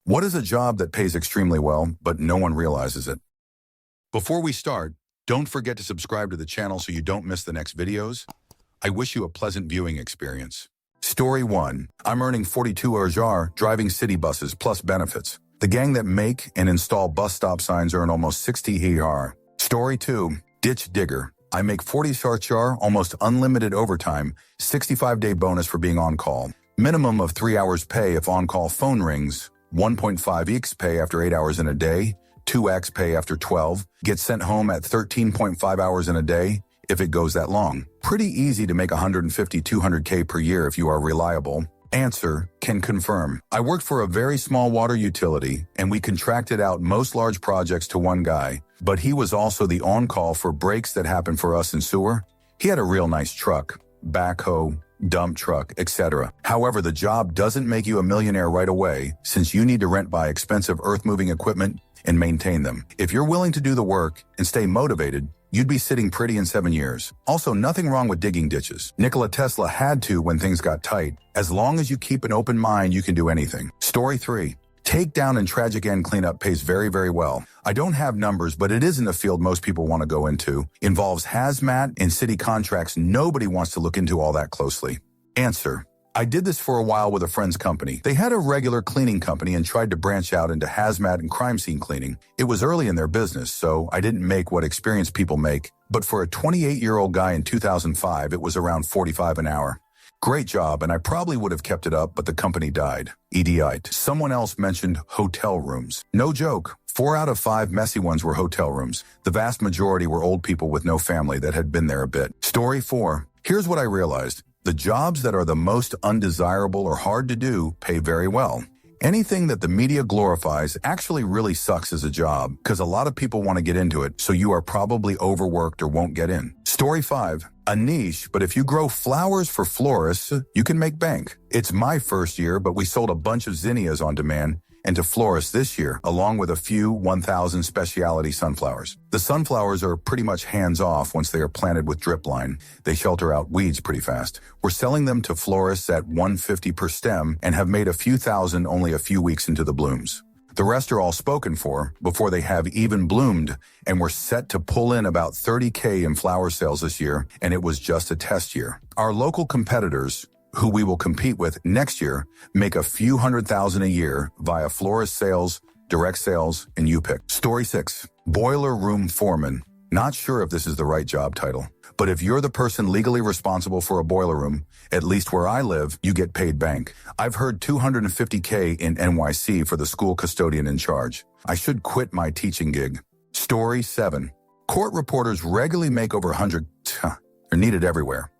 What is a job that pays extremely well, but no one realizes it? Before we start, don't forget to subscribe to the channel so you don't miss the next videos. I wish you a pleasant viewing experience. Story 1. I'm earning 42 EUR driving city buses plus benefits. The gang that make and install bus stop signs earn almost 60 EUR. Story 2. Ditch digger. I make 40 EUR, almost unlimited overtime, 65-day bonus for being on call. Minimum of 3 hours pay if on-call phone rings, 1.5x pay after 8 hours in a day, 2x pay after 12, get sent home at 13.5 hours in a day if it goes that long. Pretty easy to make 150-200K per year if you are reliable. Answer, can confirm. I worked for a very small water utility and we contracted out most large projects to one guy, but he was also the on-call for breaks that happened for us in sewer. He had a real nice truck, backhoe, dump truck, etc. However, the job doesn't make you a millionaire right away since you need to rent buy expensive earth-moving equipment and maintain them. If you're willing to do the work and stay motivated, you'd be sitting pretty in 7 years. Also, nothing wrong with digging ditches. Nikola Tesla had to when things got tight. As long as you keep an open mind, you can do anything. Story 3. Takedown and tragic end cleanup pays very, very well. I don't have numbers, but it isn't a field most people want to go into. Involves hazmat and city contracts nobody wants to look into all that closely. Answer. I did this for a while with a friend's company. They had a regular cleaning company and tried to branch out into hazmat and crime scene cleaning. It was early in their business, so I didn't make what experienced people make, but for a 28-year-old guy in 2005, it was around 45 an hour. Great job, and I probably would have kept it up, but the company died. Idiot. Someone else mentioned hotel rooms. No joke. 4 out of 5 messy ones were hotel rooms. The vast majority were old people with no family that had been there a bit. Story 4. Here's what I realized. The jobs that are the most undesirable or hard to do pay very well. Anything that the media glorifies actually really sucks as a job because a lot of people want to get into it, so you are probably overworked or won't get in. Story 5. A niche, but if you grow flowers for florists, you can make bank. It's my first year, but we sold a bunch of zinnias on demand and to florists this year, along with a few 1,000 specialty sunflowers. The sunflowers are pretty much hands-off once they are planted with drip line. They shelter out weeds pretty fast. We're selling them to florists at $150 per stem and have made a few thousand only a few weeks into the blooms. The rest are all spoken for before they have even bloomed, and we're set to pull in about 30K in flower sales this year, and it was just a test year. Our local competitors, who we will compete with next year, make a few $100,000 a year via florist sales, direct sales, and you pick. Story 6. Boiler room foreman. Not sure if this is the right job title, but if you're the person legally responsible for a boiler room, at least where I live, you get paid bank. I've heard $250K in NYC for the school custodian in charge. I should quit my teaching gig. Story 7. Court reporters regularly make over 100. They're needed everywhere.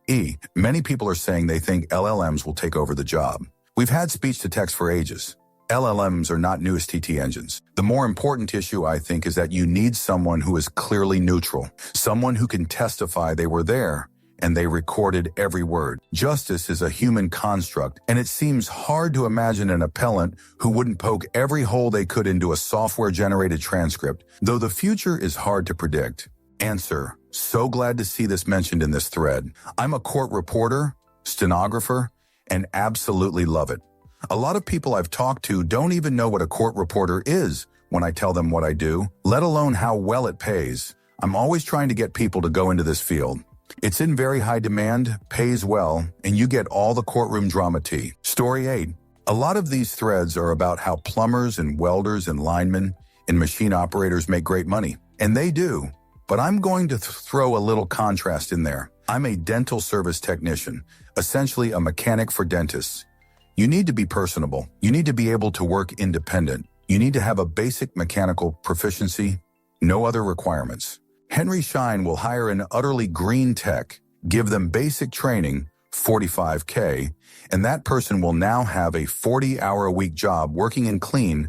Many people are saying they think LLMs will take over the job. We've had speech-to-text for ages. LLMs are not newest TT engines. The more important issue, I think, is that you need someone who is clearly neutral, someone who can testify they were there and they recorded every word. Justice is a human construct, and it seems hard to imagine an appellant who wouldn't poke every hole they could into a software-generated transcript, though the future is hard to predict. Answer. So glad to see this mentioned in this thread. I'm a court reporter, stenographer, and absolutely love it. A lot of people I've talked to don't even know what a court reporter is when I tell them what I do, let alone how well it pays. I'm always trying to get people to go into this field. It's in very high demand, pays well, and you get all the courtroom drama tea. Story 8. A lot of these threads are about how plumbers and welders and linemen and machine operators make great money. And they do. But I'm going to throw a little contrast in there. I'm a dental service technician, essentially a mechanic for dentists. You need to be personable. You need to be able to work independent. You need to have a basic mechanical proficiency, no other requirements. Henry Schein will hire an utterly green tech, give them basic training, 45K, and that person will now have a 40-hour-a-week job working in clean,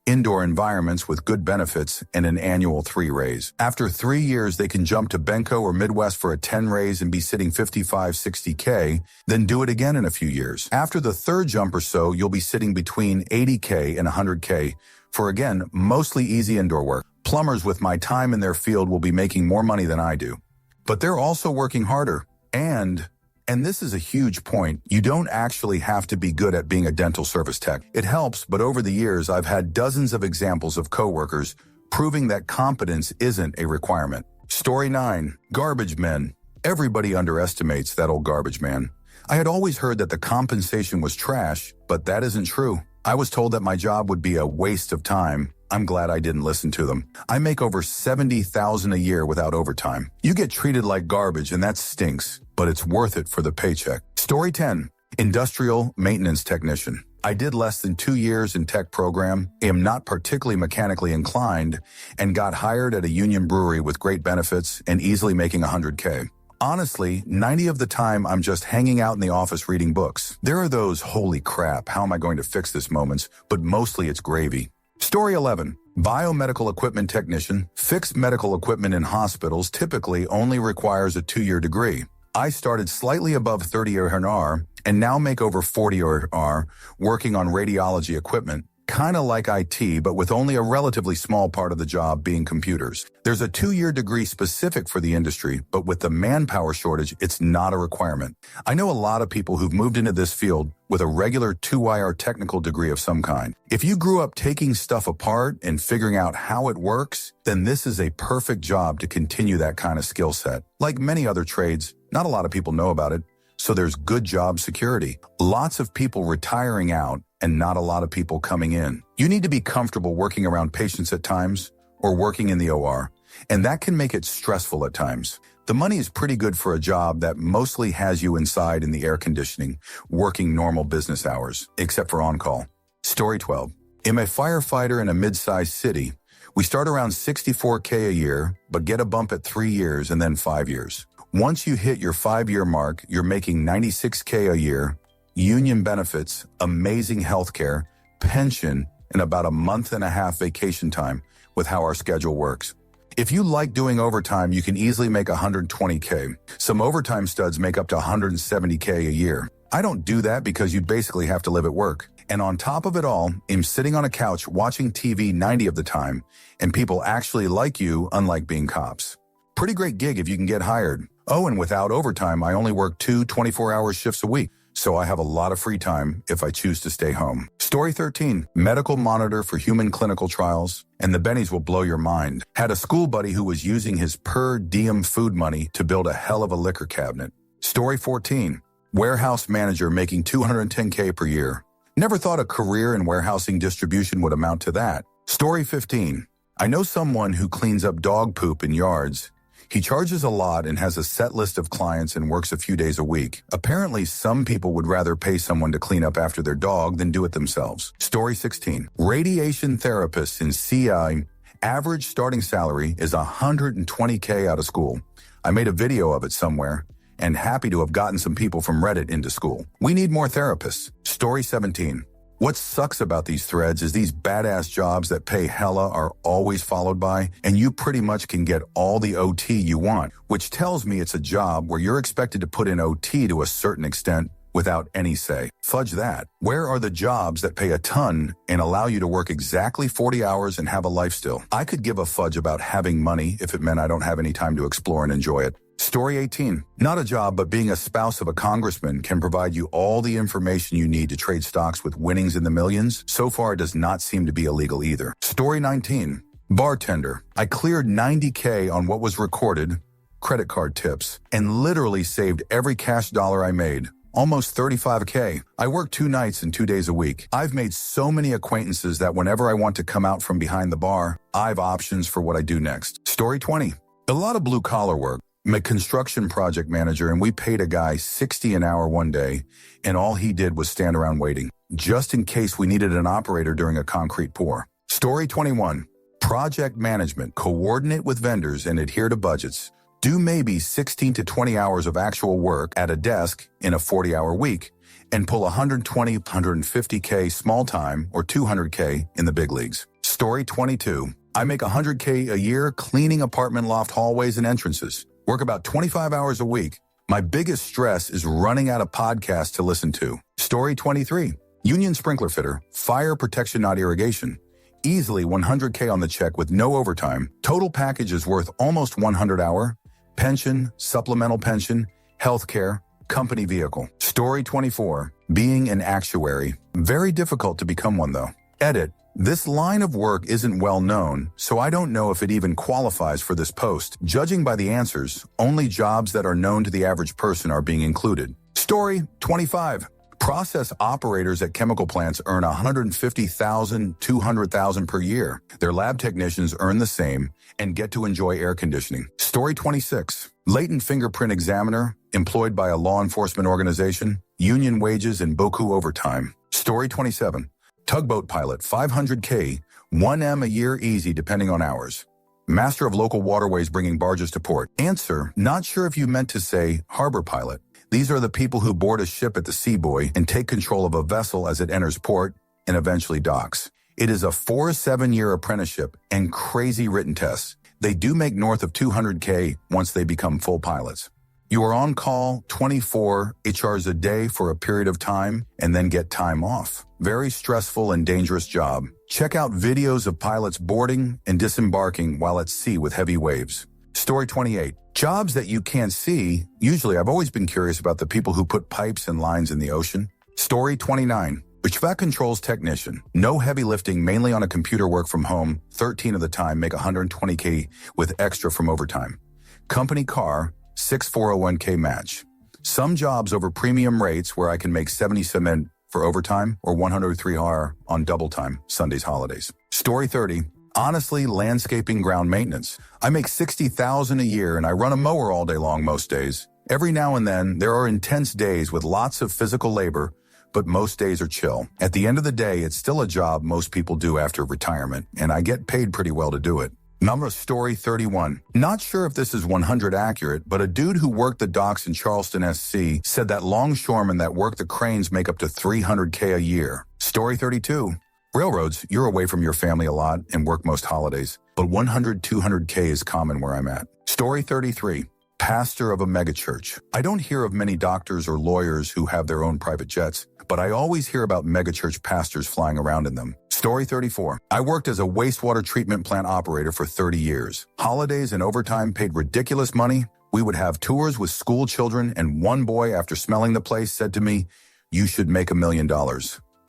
indoor environments with good benefits and an annual 3 raise. After 3 years, they can jump to Benco or Midwest for a 10 raise and be sitting 55-60K, then do it again in a few years. After the third jump or so, you'll be sitting between 80K and 100K for, again, mostly easy indoor work. Plumbers with my time in their field will be making more money than I do. But they're also working harder and And this is a huge point. You don't actually have to be good at being a dental service tech. It helps, but over the years, I've had dozens of examples of coworkers proving that competence isn't a requirement. Story 9. Garbage men. Everybody underestimates that old garbage man. I had always heard that the compensation was trash, but that isn't true. I was told that my job would be a waste of time. I'm glad I didn't listen to them. I make over $70,000 a year without overtime. You get treated like garbage and that stinks, but it's worth it for the paycheck. Story 10. Industrial maintenance technician. I did less than 2 years in tech program, am not particularly mechanically inclined, and got hired at a union brewery with great benefits and easily making $100K. Honestly, 90 of the time I'm just hanging out in the office reading books. There are those holy crap, how am I going to fix this moments, but mostly it's gravy. Story 11. Biomedical equipment technician. Fixed medical equipment in hospitals typically only requires a 2-year degree. I started slightly above 30 R and now make over 40 R working on radiology equipment, kind of like IT, but with only a relatively small part of the job being computers. There's a 2-year degree specific for the industry, but with the manpower shortage, it's not a requirement. I know a lot of people who've moved into this field with a regular 2IR technical degree of some kind. If you grew up taking stuff apart and figuring out how it works, then this is a perfect job to continue that kind of skill set. Like many other trades, not a lot of people know about it, so there's good job security. Lots of people retiring out and not a lot of people coming in. You need to be comfortable working around patients at times or working in the OR, and that can make it stressful at times. The money is pretty good for a job that mostly has you inside in the air conditioning, working normal business hours, except for on-call. Story 12. I'm a firefighter in a mid-sized city. We start around $64K a year, but get a bump at 3 years and then 5 years. Once you hit your 5-year mark, you're making $96K a year, union benefits, amazing healthcare, pension, and about a month and a half vacation time with how our schedule works. If you like doing overtime, you can easily make $120K. Some overtime studs make up to $170K a year. I don't do that because you basically have to live at work. And on top of it all, I'm sitting on a couch watching TV 90 of the time, and people actually like you, unlike being cops. Pretty great gig if you can get hired. Oh, and without overtime, I only work 2 24-hour shifts a week, so I have a lot of free time if I choose to stay home. Story 13. Medical monitor for human clinical trials, and the bennies will blow your mind. Had a school buddy who was using his per diem food money to build a hell of a liquor cabinet. Story 14. Warehouse manager making $210K per year. Never thought a career in warehousing distribution would amount to that. Story 15. I know someone who cleans up dog poop in yards. He charges a lot and has a set list of clients and works a few days a week. Apparently, some people would rather pay someone to clean up after their dog than do it themselves. Story 16. Radiation therapists in CI. Average starting salary is $120K out of school. I made a video of it somewhere and happy to have gotten some people from Reddit into school. We need more therapists. Story 17. What sucks about these threads is these badass jobs that pay hella are always followed by, and you pretty much can get all the OT you want, which tells me it's a job where you're expected to put in OT to a certain extent without any say. Fudge that. Where are the jobs that pay a ton and allow you to work exactly 40 hours and have a life still? I could give a fudge about having money if it meant I don't have any time to explore and enjoy it. Story 18. Not a job, but being a spouse of a congressman can provide you all the information you need to trade stocks with winnings in the millions. So far, it does not seem to be illegal either. Story 19. Bartender. I cleared $90K on what was recorded, credit card tips, and literally saved every cash dollar I made. Almost $35K. I work 2 nights and 2 days a week. I've made so many acquaintances that whenever I want to come out from behind the bar, I have options for what I do next. Story 20. A lot of blue-collar work. I'm a construction project manager, and we paid a guy $60 an hour one day, and all he did was stand around waiting, just in case we needed an operator during a concrete pour. Story 21. Project management. Coordinate with vendors and adhere to budgets. Do maybe 16 to 20 hours of actual work at a desk in a 40-hour week, and pull 120, 150K small time or 200K in the big leagues. Story 22. I make $100K a year cleaning apartment loft hallways and entrances. Work about 25 hours a week. My biggest stress is running out of podcasts to listen to. Story 23. Union sprinkler fitter. Fire protection, not irrigation. Easily 100K on the check with no overtime. Total package is worth almost 100 hour. Pension, supplemental pension, healthcare, company vehicle. Story 24. Being an actuary. Very difficult to become one though. Edit. This line of work isn't well known, so I don't know if it even qualifies for this post. Judging by the answers, only jobs that are known to the average person are being included. Story 25. Process operators at chemical plants earn $150,000, $200,000 per year. Their lab technicians earn the same and get to enjoy air conditioning. Story 26. Latent fingerprint examiner, employed by a law enforcement organization, union wages and beaucoup overtime. Story 27. Tugboat pilot, $500K, $1M a year easy depending on hours. Master of local waterways bringing barges to port. Answer, not sure if you meant to say harbor pilot. These are the people who board a ship at the Seaboy and take control of a vessel as it enters port and eventually docks. It is a 4-7-year apprenticeship and crazy written tests. They do make north of $200K once they become full pilots. You are on call 24 HRs a day for a period of time and then get time off. Very stressful and dangerous job. Check out videos of pilots boarding and disembarking while at sea with heavy waves. Story 28. Jobs that you can't see. Usually I've always been curious about the people who put pipes and lines in the ocean. Story 29. HVAC controls technician. No heavy lifting, mainly on a computer, work from home. 13 of the time, make $120K with extra from overtime. Company car, 6 401K match. Some jobs over premium rates where I can make 77 for overtime or 103 on double time, Sundays, holidays. Story 30. Honestly, landscaping, ground maintenance. I make $60,000 a year and I run a mower all day long most days. Every now and then, there are intense days with lots of physical labor, but most days are chill. At the end of the day, it's still a job most people do after retirement, and I get paid pretty well to do it. Number Story 31. Not sure if this is 100 accurate, but a dude who worked the docks in Charleston, SC, said that longshoremen that work the cranes make up to $300K a year. Story 32. Railroads, you're away from your family a lot and work most holidays, but 100, 200K is common where I'm at. Story 33. Pastor of a megachurch. I don't hear of many doctors or lawyers who have their own private jets, but I always hear about megachurch pastors flying around in them. Story 34. I worked as a wastewater treatment plant operator for 30 years. Holidays and overtime paid ridiculous money. We would have tours with school children, and one boy, after smelling the place, said to me, "You should make $1 million."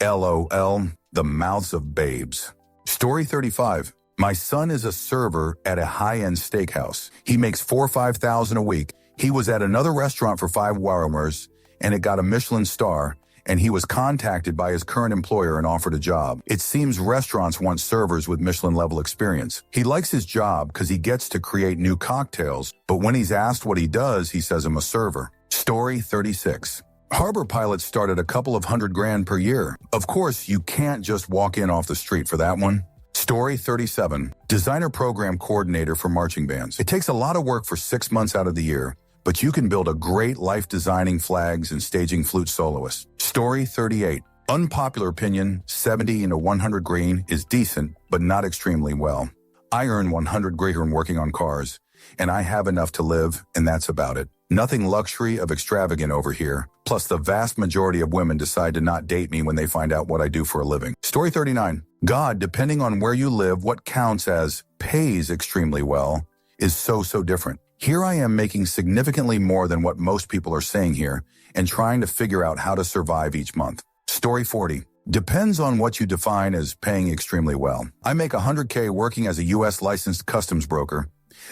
LOL, the mouths of babes. Story 35. My son is a server at a high-end steakhouse. He makes $4,000 or $5,000 a week. He was at another restaurant for 5 hours, and it got a Michelin star, and he was contacted by his current employer and offered a job. It seems restaurants want servers with Michelin-level experience. He likes his job because he gets to create new cocktails, but when he's asked what he does, he says I'm a server. Story 36. Harbor pilots start at a couple of $100,000 per year. Of course, you can't just walk in off the street for that one. Story 37. Designer program coordinator for marching bands. It takes a lot of work for 6 months out of the year, but you can build a great life designing flags and staging flute soloists. Story 38. Unpopular opinion, 70 into 100 green is decent, but not extremely well. I earn 100 green working on cars, and I have enough to live, and that's about it. Nothing luxury of extravagant over here. Plus, the vast majority of women decide to not date me when they find out what I do for a living. Story 39. God, depending on where you live, what counts as pays extremely well is so different. Here I am making significantly more than what most people are saying here and trying to figure out how to survive each month. Story 40. Depends on what you define as paying extremely well. I make $100K working as a U.S. licensed customs broker.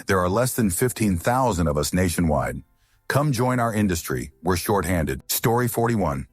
There are less than 15,000 of us nationwide. Come join our industry. We're shorthanded. Story 41.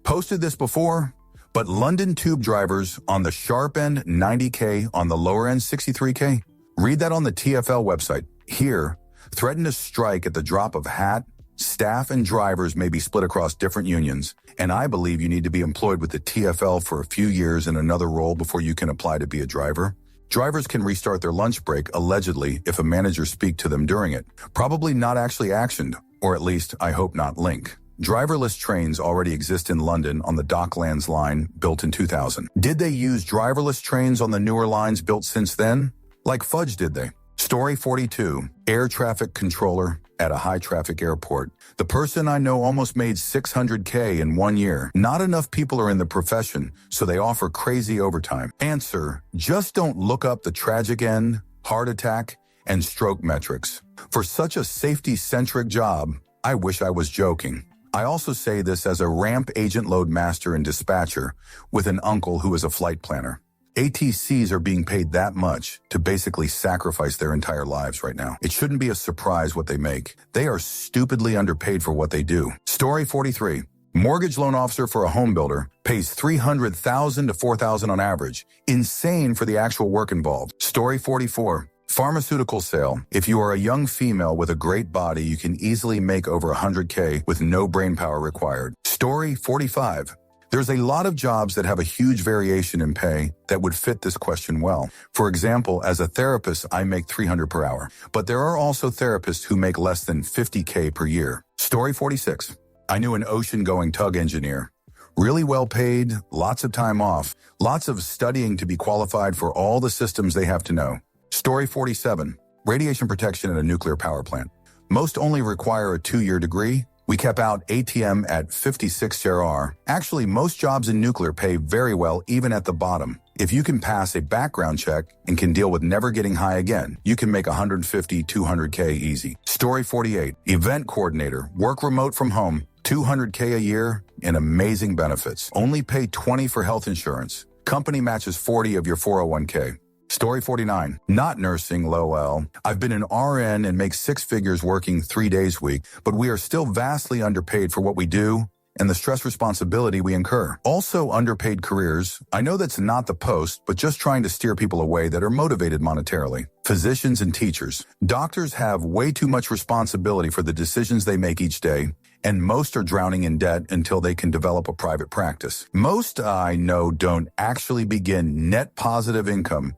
Posted this before, but London tube drivers on the sharp end 90K, on the lower end 63K. Read that on the TfL website. Here, threaten to strike at the drop of hat. Staff and drivers may be split across different unions, and I believe you need to be employed with the TfL for a few years in another role before you can apply to be a driver. Drivers can restart their lunch break, allegedly, if a manager speaks to them during it. Probably not actually actioned, or at least, I hope not link. Driverless trains already exist in London on the Docklands line, built in 2000. Did they use driverless trains on the newer lines built since then? Like fudge, did they? Story 42. Air traffic controller at a high-traffic airport. The person I know almost made $600K in 1 year. Not enough people are in the profession, so they offer crazy overtime. Answer, just don't look up the tragic end, heart attack, and stroke metrics. For such a safety-centric job, I wish I was joking. I also say this as a ramp agent load master and dispatcher with an uncle who is a flight planner. ATCs are being paid that much to basically sacrifice their entire lives right now. It shouldn't be a surprise what they make. They are stupidly underpaid for what they do. Story 43. Mortgage loan officer for a home builder pays $300,000 to $4,000 on average. Insane for the actual work involved. Story 44. Pharmaceutical sale. If you are a young female with a great body, you can easily make over $100K with no brainpower required. Story 45. There's a lot of jobs that have a huge variation in pay that would fit this question well. For example, as a therapist, I make $300 per hour, but there are also therapists who make less than $50K per year. Story 46. I knew an ocean-going tug engineer. Really well paid, lots of time off, lots of studying to be qualified for all the systems they have to know. Story 47. Radiation protection at a nuclear power plant. Most only require a 2-year degree. We kept out ATM at 56 JR. Actually, most jobs in nuclear pay very well even at the bottom. If you can pass a background check and can deal with never getting high again, you can make 150, 200K easy. Story 48. Event coordinator. Work remote from home. 200K a year and amazing benefits. Only pay 20 for health insurance. Company matches 40 of your 401K. Story 49. Not nursing, lol. I've been an RN and make 6 figures working 3 days a week, but we are still vastly underpaid for what we do and the stress responsibility we incur. Also underpaid careers. I know that's not the post, but just trying to steer people away that are motivated monetarily. Physicians and teachers. Doctors have way too much responsibility for the decisions they make each day, and most are drowning in debt until they can develop a private practice. Most I know don't actually begin net positive income,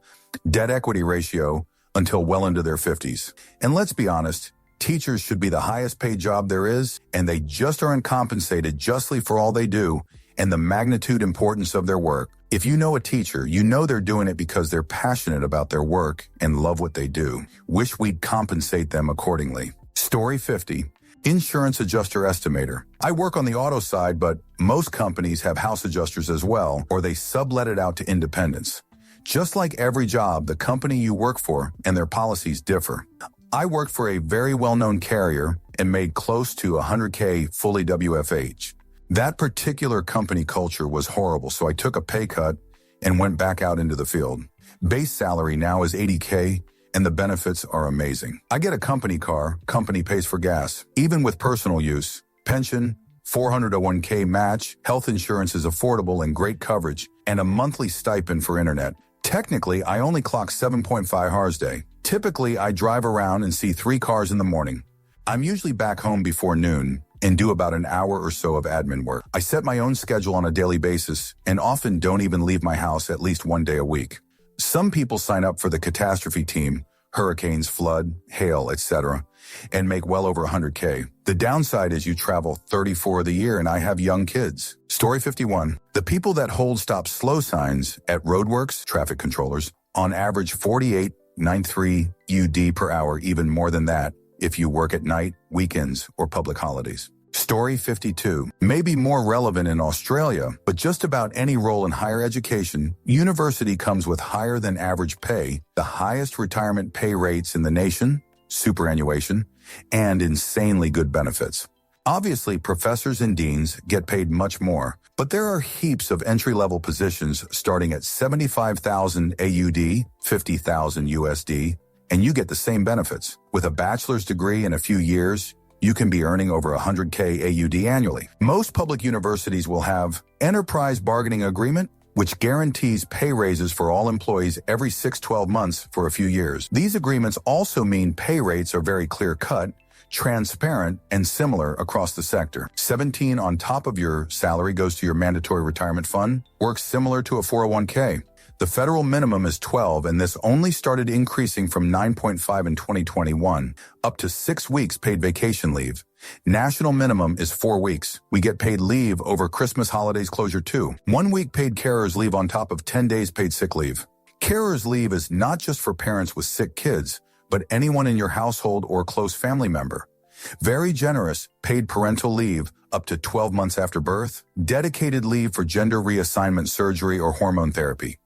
debt equity ratio until well into their 50s. And let's be honest, teachers should be the highest paid job there is, and they just aren't compensated justly for all they do and the magnitude importance of their work. If you know a teacher, you know they're doing it because they're passionate about their work and love what they do. Wish we'd compensate them accordingly. Story 50. Insurance adjuster estimator. I work on the auto side, but most companies have house adjusters as well, or they sublet it out to independents. Just like every job, the company you work for and their policies differ. I worked for a very well-known carrier and made close to 100K fully WFH. That particular company culture was horrible, so I took a pay cut and went back out into the field. Base salary now is 80K, and the benefits are amazing. I get a company car, company pays for gas. Even with personal use, pension, 401K match, health insurance is affordable and great coverage, and a monthly stipend for internet. Technically, I only clock 7.5 hours a day. Typically, I drive around and see 3 cars in the morning. I'm usually back home before noon and do about an hour or so of admin work. I set my own schedule on a daily basis and often don't even leave my house at least 1 day a week. Some people sign up for the catastrophe team, hurricanes, flood, hail, etc., and make well over 100K. The downside is you travel 34 of the year and I have young kids. Story 51. The people that hold stop slow signs at roadworks, traffic controllers, on average 48.93 UD per hour, even more than that if you work at night, weekends, or public holidays. Story 52. Maybe more relevant in Australia, but just about any role in higher education, university comes with higher than average pay, the highest retirement pay rates in the nation, superannuation, and insanely good benefits. Obviously, professors and deans get paid much more, but there are heaps of entry-level positions starting at 75,000 AUD, 50,000 USD, and you get the same benefits. With a bachelor's degree in a few years, you can be earning over 100K AUD annually. Most public universities will have enterprise bargaining agreement, which guarantees pay raises for all employees every 6-12 months for a few years. These agreements also mean pay rates are very clear-cut, transparent, and similar across the sector. 17 on top of your salary goes to your mandatory retirement fund, works similar to a 401K. The federal minimum is 12, and this only started increasing from 9.5 in 2021, up to 6 weeks paid vacation leave. National minimum is 4 weeks. We get paid leave over Christmas holidays closure too. 1 week paid carers leave on top of 10 days paid sick leave. Carers leave is not just for parents with sick kids, but anyone in your household or close family member. Very generous paid parental leave up to 12 months after birth. Dedicated leave for gender reassignment surgery or hormone therapy.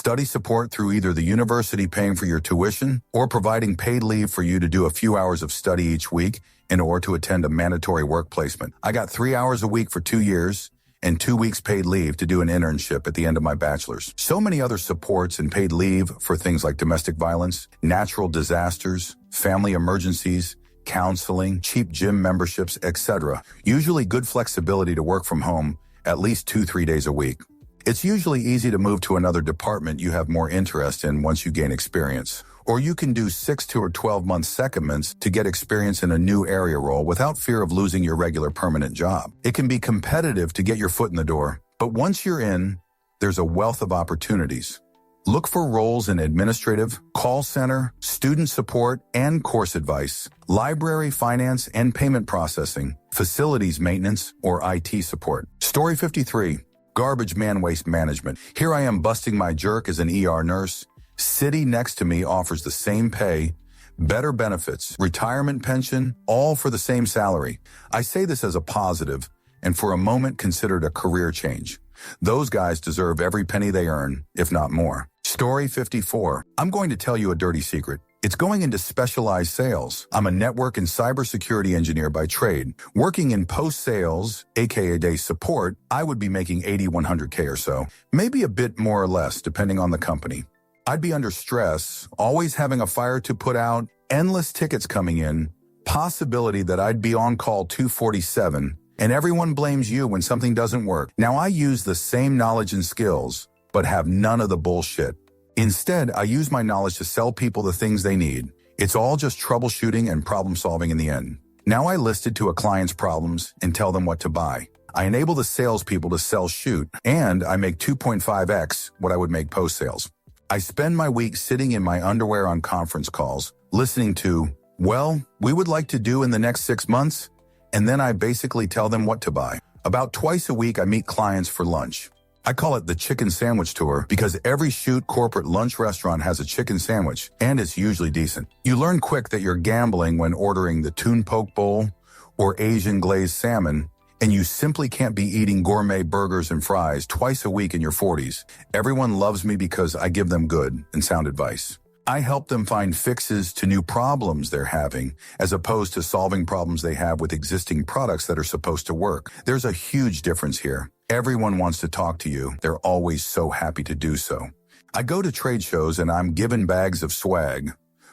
study support through either the university paying for your tuition or providing paid leave for you to do a few hours of study each week in order to attend a mandatory work placement. I got 3 hours a week for 2 years and 2 weeks paid leave to do an internship at the end of my bachelor's. So many other supports and paid leave for things like domestic violence, natural disasters, family emergencies, counseling, cheap gym memberships, etc. Usually good flexibility to work from home at least 2-3 days a week. It's usually easy to move to another department you have more interest in once you gain experience. Or you can do 6 to 12-month secondments to get experience in a new area role without fear of losing your regular permanent job. It can be competitive to get your foot in the door, but once you're in, there's a wealth of opportunities. Look for roles in administrative, call center, student support, and course advice, library, finance, and payment processing, facilities maintenance, or IT support. Story 53, garbage man waste management. Here I am busting my jerk as an ER nurse. City next to me offers the same pay, better benefits, retirement pension, all for the same salary. I say this as a positive, and for a moment considered a career change. Those guys deserve every penny they earn, if not more. Story 54. I'm going to tell you a dirty secret. It's going into specialized sales. I'm a network and cybersecurity engineer by trade. Working in post-sales, aka day support, I would be making 100K or so, maybe a bit more or less depending on the company. I'd be under stress, always having a fire to put out, endless tickets coming in, possibility that I'd be on call 247, and everyone blames you when something doesn't work. Now I use the same knowledge and skills, but have none of the bullshit. Instead, I use my knowledge to sell people the things they need. It's all just troubleshooting and problem solving in the end. Now I listen to a client's problems and tell them what to buy. I enable the salespeople to sell shoot, and I make 2.5x what I would make post-sales. I spend my week sitting in my underwear on conference calls, listening to, well, we would like to do in the next 6 months, and then I basically tell them what to buy. About twice a week, I meet clients for lunch. I call it the chicken sandwich tour because every shoot corporate lunch restaurant has a chicken sandwich, and it's usually decent. You learn quick that you're gambling when ordering the tune poke bowl or Asian glazed salmon, and you simply can't be eating gourmet burgers and fries twice a week in your 40s. Everyone loves me because I give them good and sound advice. I help them find fixes to new problems they're having, as opposed to solving problems they have with existing products that are supposed to work. There's a huge difference here. Everyone wants to talk to you. They're always so happy to do so. I go to trade shows and I'm given bags of swag,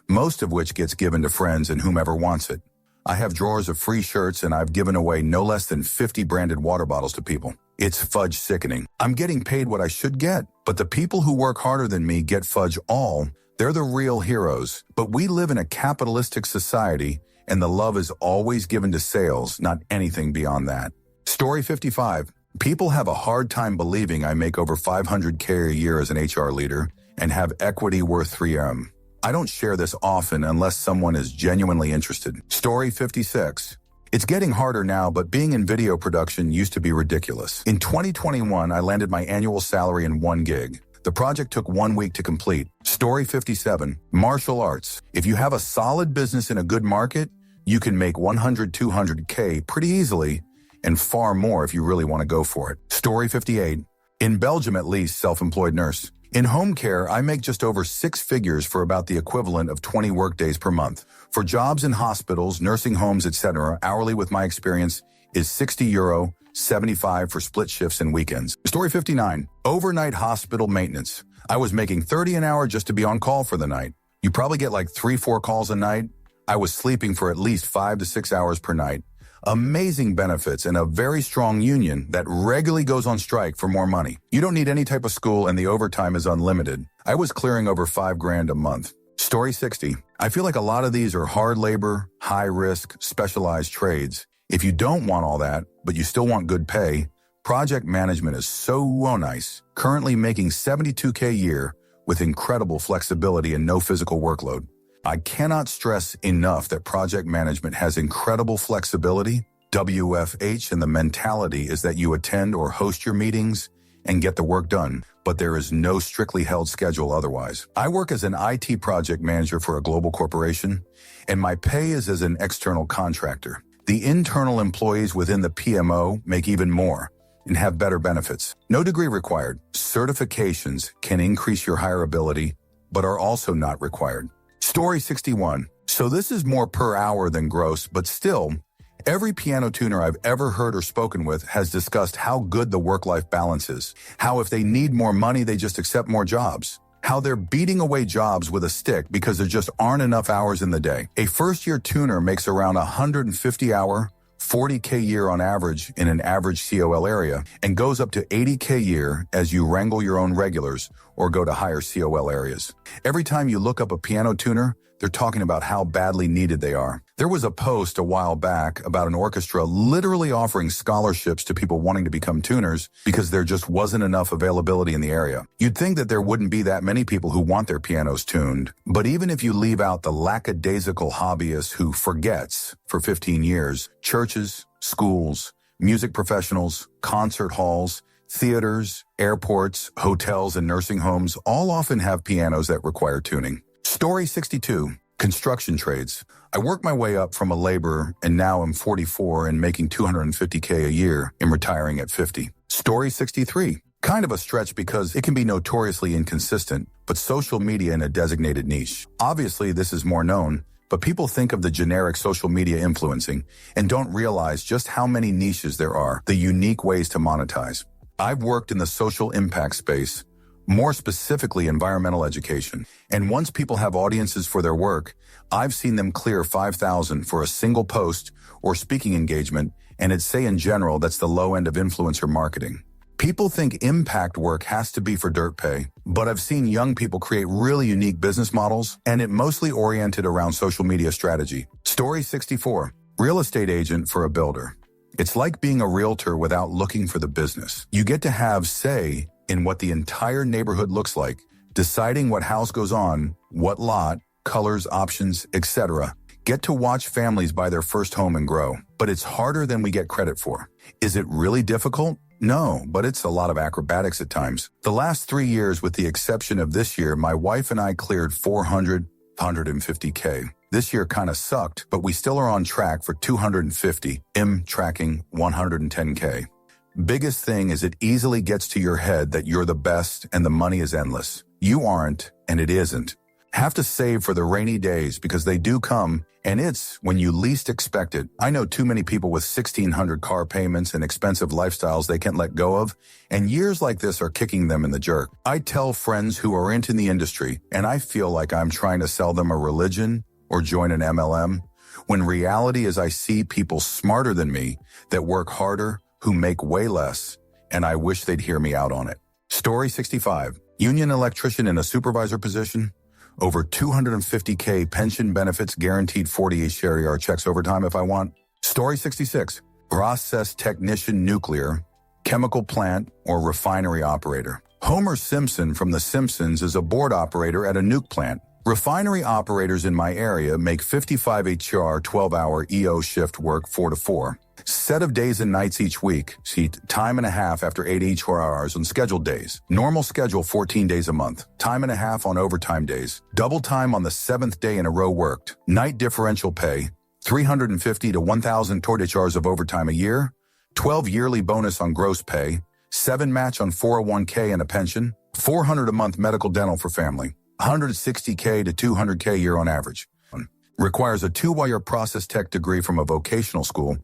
most of which gets given to friends and whomever wants it. I have drawers of free shirts and I've given away no less than 50 branded water bottles to people. It's fudge sickening. I'm getting paid what I should get, but the people who work harder than me get fudge all. They're the real heroes. But we live in a capitalistic society and the love is always given to sales, not anything beyond that. Story 55. People have a hard time believing I make over 500K a year as an HR leader and have equity worth 3M. I don't share this often unless someone is genuinely interested. Story 56. It's getting harder now, but being in video production used to be ridiculous. In 2021, I landed my annual salary in 1 gig. The project took 1 week to complete. Story 57. Martial arts. If you have a solid business in a good market, you can make 200K pretty easily, and far more if you really want to go for it. Story 58. In Belgium, at least, self-employed nurse. In home care, I make just over 6 figures for about the equivalent of 20 workdays per month. For jobs in hospitals, nursing homes, etc., hourly with my experience is €60, 75 for split shifts and weekends. Story 59. Overnight hospital maintenance. I was making 30 an hour just to be on call for the night. You probably get like 3-4 calls a night. I was sleeping for at least 5 to 6 hours per night. Amazing benefits and a very strong union that regularly goes on strike for more money. You don't need any type of school and the overtime is unlimited. I was clearing over $5,000 a month. Story 60. I feel like a lot of these are hard labor, high risk, specialized trades. If you don't want all that, but you still want good pay, project management is so nice. Currently making 72K a year with incredible flexibility and no physical workload. I cannot stress enough that project management has incredible flexibility, WFH, and the mentality is that you attend or host your meetings and get the work done, but there is no strictly held schedule otherwise. I work as an IT project manager for a global corporation, and my pay is as an external contractor. The internal employees within the PMO make even more, and have better benefits. No degree required. Certifications can increase your hireability, but are also not required. Story 61. So this is more per hour than gross, but still, every piano tuner I've ever heard or spoken with has discussed how good the work-life balance is, how if they need more money, they just accept more jobs, how they're beating away jobs with a stick because there just aren't enough hours in the day. A first-year tuner makes around 150-hour, 40K year on average in an average COL area, and goes up to 80K year as you wrangle your own regulars or go to higher COL areas. Every time you look up a piano tuner, they're talking about how badly needed they are. There was a post a while back about an orchestra literally offering scholarships to people wanting to become tuners because there just wasn't enough availability in the area. You'd think that there wouldn't be that many people who want their pianos tuned, but even if you leave out the lackadaisical hobbyist who forgets for 15 years, churches, schools, music professionals, concert halls, theaters, airports, hotels, and nursing homes all often have pianos that require tuning. Story 62. Construction trades. I worked my way up from a laborer and now I'm 44 and making $250K a year and retiring at 50. Story 63. Kind of a stretch because it can be notoriously inconsistent, but social media in a designated niche. Obviously, this is more known, but people think of the generic social media influencing and don't realize just how many niches there are, the unique ways to monetize. I've worked in the social impact space, more specifically environmental education. And once people have audiences for their work, I've seen them clear $5,000 for a single post or speaking engagement, and I'd say in general that's the low end of influencer marketing. People think impact work has to be for dirt pay, but I've seen young people create really unique business models, and it mostly oriented around social media strategy. Story 64. Real estate agent for a builder. It's like being a realtor without looking for the business. You get to have say in what the entire neighborhood looks like, deciding what house goes on, what lot, colors, options, etc. Get to watch families buy their first home and grow. But it's harder than we get credit for. Is it really difficult? No, but it's a lot of acrobatics at times. The last 3 years, with the exception of this year, my wife and I cleared 150K. This year kind of sucked, but we still are on track for 250, tracking 110K. Biggest thing is it easily gets to your head that you're the best and the money is endless. You aren't, and it isn't. Have to save for the rainy days because they do come, and it's when you least expect it. I know too many people with 1,600 car payments and expensive lifestyles they can't let go of, and years like this are kicking them in the jerk. I tell friends who are into the industry, and I feel like I'm trying to sell them a religion or join an MLM, when reality is I see people smarter than me that work harder, who make way less, and I wish they'd hear me out on it. Story 65. Union electrician in a supervisor position. Over 250K pension benefits, guaranteed 48 share checks overtime if I want. Story 66. Process technician nuclear, chemical plant, or refinery operator. Homer Simpson from The Simpsons is a board operator at a nuke plant. Refinery operators in my area make 55 HR 12-hour EO shift work 4 to 4. Set of days and nights each week. See, time and a half after 8 HR hours on scheduled days. Normal schedule 14 days a month. Time and a half on overtime days. Double time on the 7th day in a row worked. Night differential pay. 350 to 1,000 tortage hours of overtime a year. 12 yearly bonus on gross pay. 7 match on 401k and a pension. 400 a month medical dental for family. 160K to 200K year on average. Requires a 2-year process tech degree from a vocational school.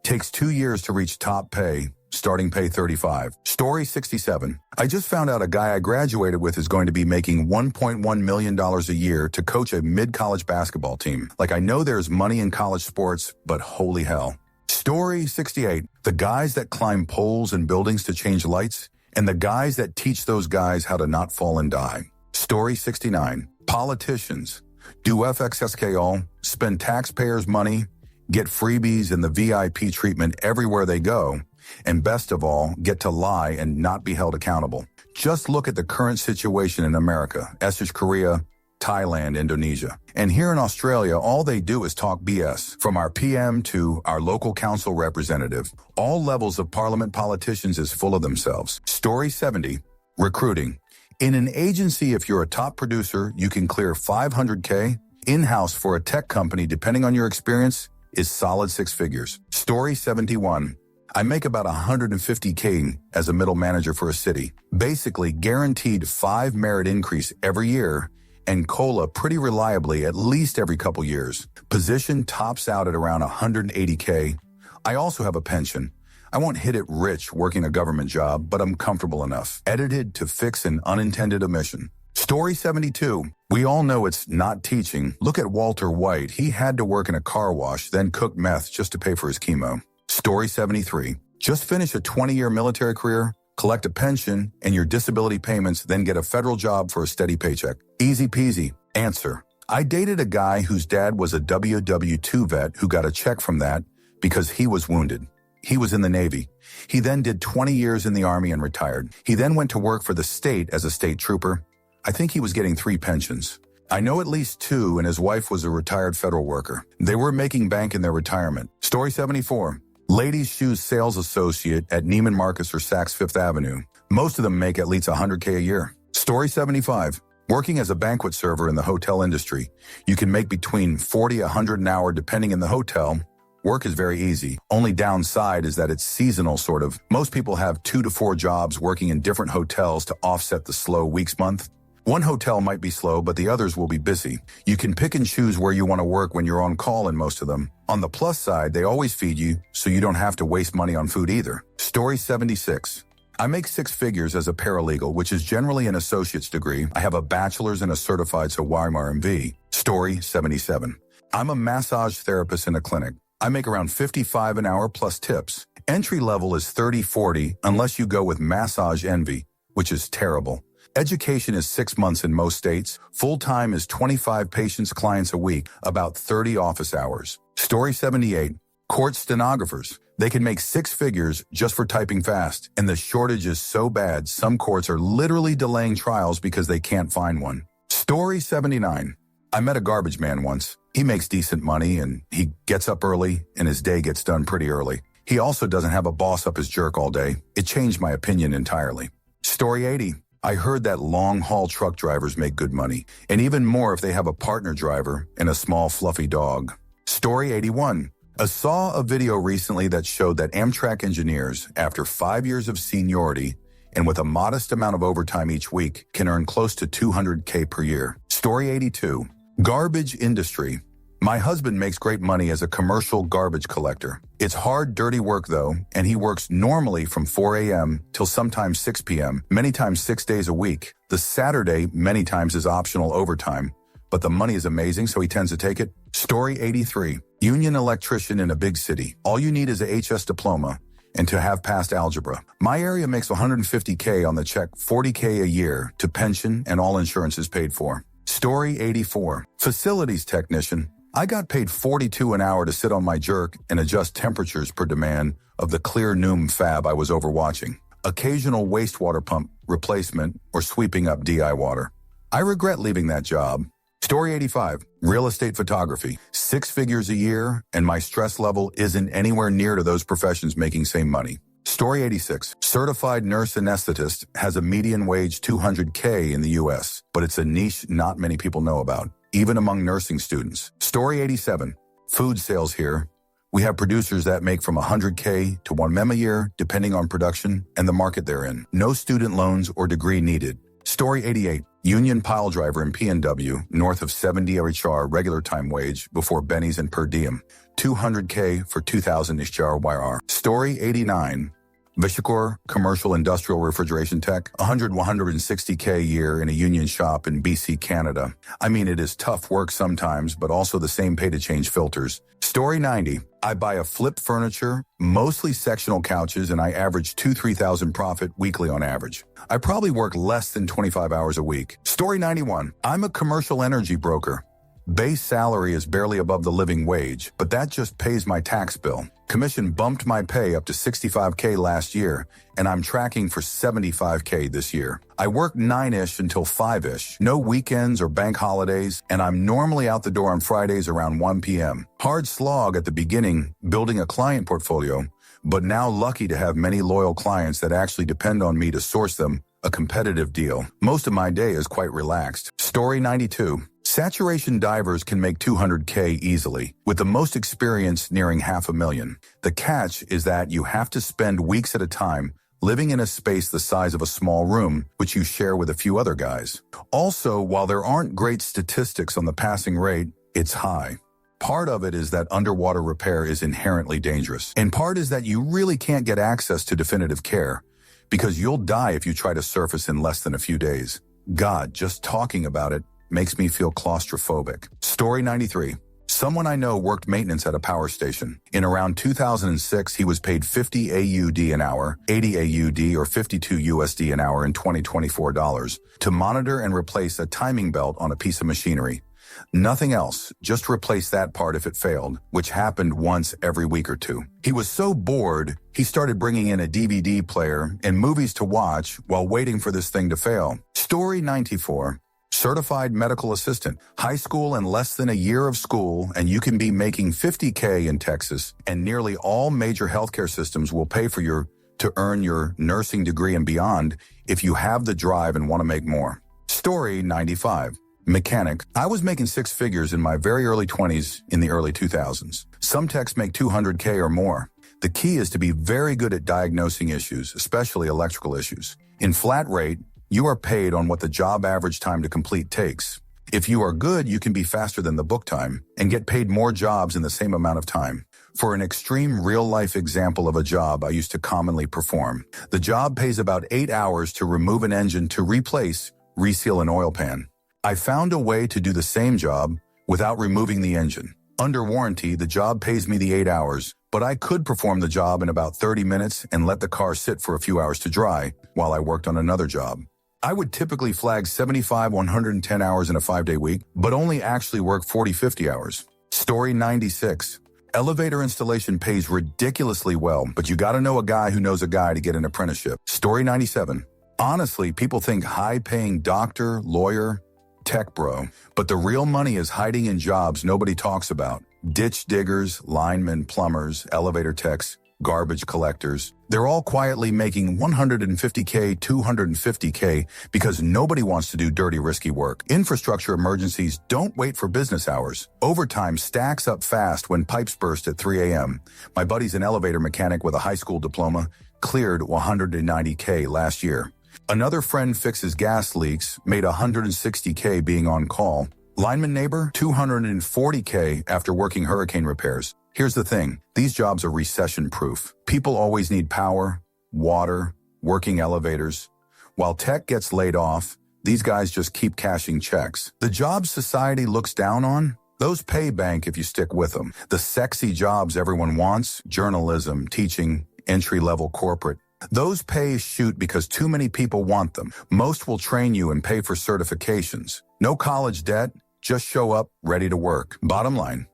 Takes 2 years to reach top pay, starting pay 35. Story 67. I just found out a guy I graduated with is going to be making $1.1 million a year to coach a mid-college basketball team. Like, I know there's money in college sports, but holy hell. Story 68. The guys that climb poles in buildings to change lights, and the guys that teach those guys how to not fall and die. Story 69. Politicians do FXSK all, spend taxpayers' money, get freebies and the VIP treatment everywhere they go, and best of all, get to lie and not be held accountable. Just look at the current situation in America, Korea, Thailand, Indonesia. And here in Australia, all they do is talk BS. From our PM to our local council representative, all levels of parliament politicians is full of themselves. Story 70. Recruiting. In an agency, if you're a top producer, you can clear 500K. In-house for a tech company, depending on your experience, is solid 6 figures. Story 71. I make about 150K as a middle manager for a city. Basically guaranteed 5 merit increase every year and COLA pretty reliably at least every couple years. Position tops out at around 180K. I also have a pension. I won't hit it rich working a government job, but I'm comfortable enough. Edited to fix an unintended omission. Story 72. We all know it's not teaching. Look at Walter White. He had to work in a car wash, then cook meth just to pay for his chemo. Story 73. Just finish a 20-year military career, collect a pension and your disability payments, then get a federal job for a steady paycheck. Easy peasy. Answer. I dated a guy whose dad was a WW2 vet who got a check from that because he was wounded. He was in the Navy. He then did 20 years in the Army and retired. He then went to work for the state as a state trooper. I think he was getting 3 pensions. I know at least 2, and his wife was a retired federal worker. They were making bank in their retirement. Story 74. Ladies' shoes sales associate at Neiman Marcus or Saks Fifth Avenue. Most of them make at least 100K a year. Story 75. Working as a banquet server in the hotel industry. You can make between 40 to 100 an hour depending in the hotel. Work is very easy. Only downside is that it's seasonal, sort of. Most people have 2 to 4 jobs working in different hotels to offset the slow weeks month. One hotel might be slow, but the others will be busy. You can pick and choose where you want to work when you're on call in most of them. On the plus side, they always feed you, so you don't have to waste money on food either. Story 76. I make 6 figures as a paralegal, which is generally an associate's degree. I have a bachelor's and a certified RMV. Story 77. I'm a massage therapist in a clinic. I make around $55 an hour plus tips. Entry level is $30-40 unless you go with massage envy, which is terrible. Education is 6 months in most states. Full-time is 25 clients a week, about 30 office hours. Story 78. Court stenographers. They can make 6 figures just for typing fast, and the shortage is so bad some courts are literally delaying trials because they can't find one. Story 79. I met a garbage man once. He makes decent money, and he gets up early, and his day gets done pretty early. He also doesn't have a boss up his jerk all day. It changed my opinion entirely. Story 80. I heard that long-haul truck drivers make good money, and even more if they have a partner driver and a small fluffy dog. Story 81. I saw a video recently that showed that Amtrak engineers, after 5 years of seniority and with a modest amount of overtime each week, can earn close to $200K per year. Story 82. Garbage industry. My husband makes great money as a commercial garbage collector. It's hard, dirty work though, and he works normally from 4 a.m. till sometimes 6 p.m., many times 6 days a week. The Saturday many times is optional overtime, but the money is amazing, so he tends to take it. Story 83. Union electrician in a big city. All you need is a HS diploma and to have passed algebra. My area makes 150K on the check, 40K a year to pension and all insurance is paid for. Story 84. Facilities technician. I got paid $42 an hour to sit on my jerk and adjust temperatures per demand of the clear Noom fab I was overwatching. Occasional wastewater pump replacement or sweeping up DI water. I regret leaving that job. Story 85. Real estate photography. 6 figures a year, and my stress level isn't anywhere near to those professions making same money. Story 86. Certified nurse anesthetist has a median wage $200K in the U.S., but it's a niche not many people know about, even among nursing students. Story 87. Food sales here. We have producers that make from 100K to 1 mem a year, depending on production and the market they're in. No student loans or degree needed. Story 88. Union pile driver in PNW, north of 70 HR regular time wage before bennies and per diem. 200K for 2,000 HRYR. Story 89. Vishakor, commercial industrial refrigeration tech, 160K a year in a union shop in BC, Canada. I mean, it is tough work sometimes, but also the same pay to change filters. Story 90. I buy a flip furniture, mostly sectional couches, and I average $2,000-3,000 profit weekly on average. I probably work less than 25 hours a week. Story 91. I'm a commercial energy broker. Base salary is barely above the living wage, but that just pays my tax bill. Commission bumped my pay up to 65K last year, and I'm tracking for 75K this year. I work 9-ish until 5-ish, no weekends or bank holidays, and I'm normally out the door on Fridays around 1 p.m. Hard slog at the beginning, building a client portfolio, but now lucky to have many loyal clients that actually depend on me to source them a competitive deal. Most of my day is quite relaxed. Story 92. Saturation divers can make 200K easily, with the most experience nearing $500,000. The catch is that you have to spend weeks at a time living in a space the size of a small room, which you share with a few other guys. Also, while there aren't great statistics on the passing rate, it's high. Part of it is that underwater repair is inherently dangerous, and part is that you really can't get access to definitive care, because you'll die if you try to surface in less than a few days. God, just talking about it makes me feel claustrophobic. Story 93. Someone I know worked maintenance at a power station. In around 2006, he was paid 50 AUD an hour, 80 AUD or 52 USD an hour in 2024 dollars, to monitor and replace a timing belt on a piece of machinery. Nothing else, just replace that part if it failed, which happened once every week or two. He was so bored, he started bringing in a DVD player and movies to watch while waiting for this thing to fail. Story 94. Certified medical assistant, high school and less than a year of school, and you can be making 50K in Texas, and nearly all major healthcare systems will pay for you to earn your nursing degree and beyond if you have the drive and want to make more. Story 95. Mechanic. I was making six figures in my very early 20s in the early 2000s. Some techs make 200K or more. The key is to be very good at diagnosing issues, especially electrical issues. In flat rate, you are paid on what the job average time to complete takes. If you are good, you can be faster than the book time and get paid more jobs in the same amount of time. For an extreme real-life example of a job I used to commonly perform, the job pays about 8 hours to remove an engine to reseal an oil pan. I found a way to do the same job without removing the engine. Under warranty, the job pays me the 8 hours, but I could perform the job in about 30 minutes and let the car sit for a few hours to dry while I worked on another job. I would typically flag 75, 110 hours in a 5-day week, but only actually work 40, 50 hours. Story 96. Elevator installation pays ridiculously well, but you gotta know a guy who knows a guy to get an apprenticeship. Story 97. Honestly, people think high-paying doctor, lawyer, tech bro, but the real money is hiding in jobs nobody talks about. Ditch diggers, linemen, plumbers, elevator techs, garbage collectors. They're all quietly making 150K, 250K because nobody wants to do dirty, risky work. Infrastructure emergencies don't wait for business hours. Overtime stacks up fast when pipes burst at 3 a.m. My buddy's an elevator mechanic with a high school diploma, cleared 190K last year. Another friend fixes gas leaks, made 160K being on call. Lineman neighbor, 240K after working hurricane repairs. Here's the thing, these jobs are recession-proof. People always need power, water, working elevators. While tech gets laid off, these guys just keep cashing checks. The jobs society looks down on, those pay bank if you stick with them. The sexy jobs everyone wants, journalism, teaching, entry-level corporate. Those pays shoot because too many people want them. Most will train you and pay for certifications. No college debt, just show up, ready to work. Bottom line,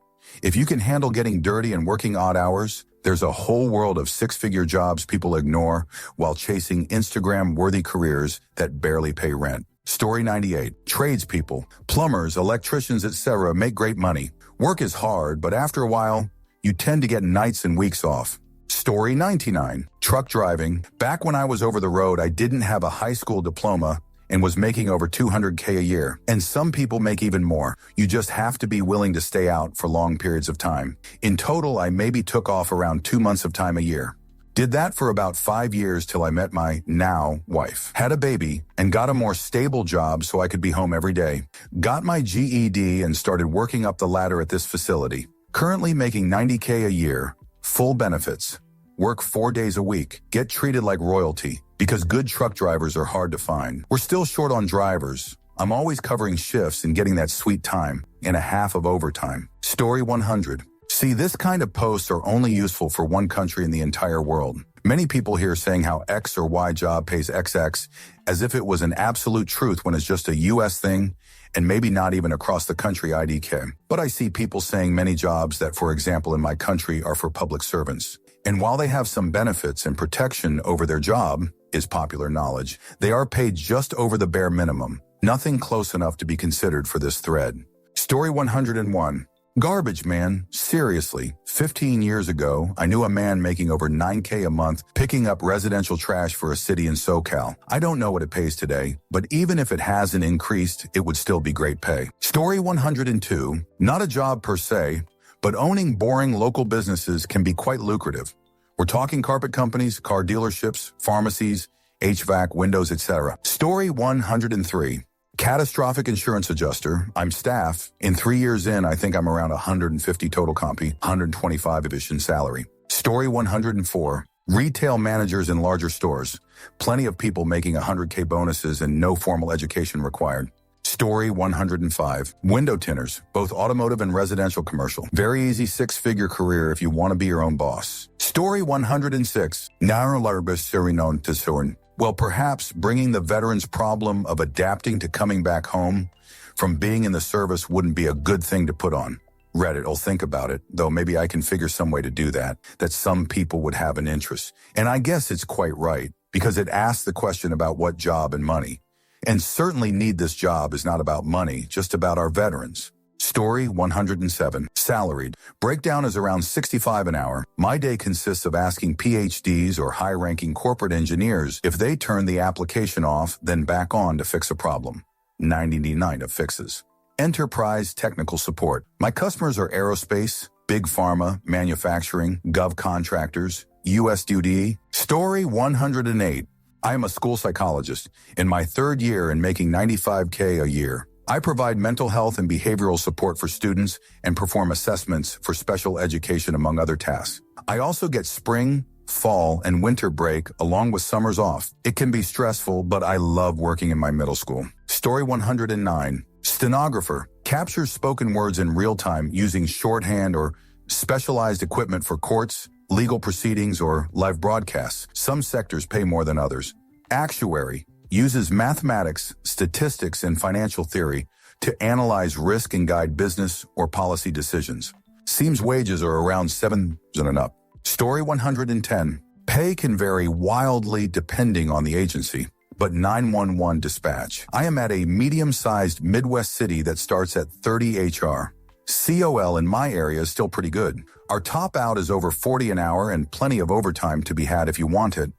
if you can handle getting dirty and working odd hours, there's a whole world of six-figure jobs people ignore while chasing Instagram-worthy careers that barely pay rent. Story 98. Tradespeople, plumbers, electricians, etc. make great money. Work is hard, but after a while, you tend to get nights and weeks off. Story 99. Truck driving. Back when I was over the road, I didn't have a high school diploma and was making over 200K a year. And some people make even more. You just have to be willing to stay out for long periods of time. In total, I maybe took off around 2 months of time a year. Did that for about 5 years till I met my now wife. Had a baby and got a more stable job so I could be home every day. Got my GED and started working up the ladder at this facility. Currently making 90K a year, full benefits. Work 4 days a week, get treated like royalty, because good truck drivers are hard to find. We're still short on drivers. I'm always covering shifts and getting that sweet time and a half of overtime. Story 100. See, this kind of posts are only useful for one country in the entire world. Many people here saying how X or Y job pays XX as if it was an absolute truth when it's just a US thing and maybe not even across the country IDK. But I see people saying many jobs that, for example, in my country are for public servants. And while they have some benefits and protection over their job, is popular knowledge, they are paid just over the bare minimum, nothing close enough to be considered for this thread. Story 101. Garbage, man. Seriously. 15 years ago, I knew a man making over $9K a month picking up residential trash for a city in SoCal. I don't know what it pays today, but even if it hasn't increased, it would still be great pay. Story 102. Not a job per se, but owning boring local businesses can be quite lucrative. We're talking carpet companies, car dealerships, pharmacies, HVAC, windows, etc. Story 103. Catastrophic insurance adjuster. I'm staff. In 3 years in, I think I'm around 150 total compy, 125 division salary. Story 104. Retail managers in larger stores. Plenty of people making 100K bonuses and no formal education required. Story 105. Window tinners, both automotive and residential commercial. Very easy six-figure career if you want to be your own boss. Story 106. Well, perhaps bringing the veterans' problem of adapting to coming back home from being in the service wouldn't be a good thing to put on. Reddit will think about it, though maybe I can figure some way to do that some people would have an interest. And I guess it's quite right, because it asks the question about what job and money. And certainly need this job is not about money, just about our veterans. Story 107. Salaried. Breakdown is around $65 an hour. My day consists of asking PhDs or high-ranking corporate engineers if they turn the application off, then back on to fix a problem. 99 of fixes. Enterprise technical support. My customers are aerospace, big pharma, manufacturing, gov contractors, US DoD. Story 108. I am a school psychologist in my 3rd year and making $95K a year. I provide mental health and behavioral support for students and perform assessments for special education, among other tasks. I also get spring, fall, and winter break along with summers off. It can be stressful, but I love working in my middle school. Story 109. Stenographer. Captures spoken words in real time using shorthand or specialized equipment for courts, legal proceedings, or live broadcasts. Some sectors pay more than others. Actuary. Uses mathematics, statistics, and financial theory to analyze risk and guide business or policy decisions. Seems wages are around $7,000 and up. Story 110. Pay can vary wildly depending on the agency, but 911 dispatch. I am at a medium-sized Midwest city that starts at 30 HR. COL in my area is still pretty good. Our top out is over 40 an hour and plenty of overtime to be had if you want it.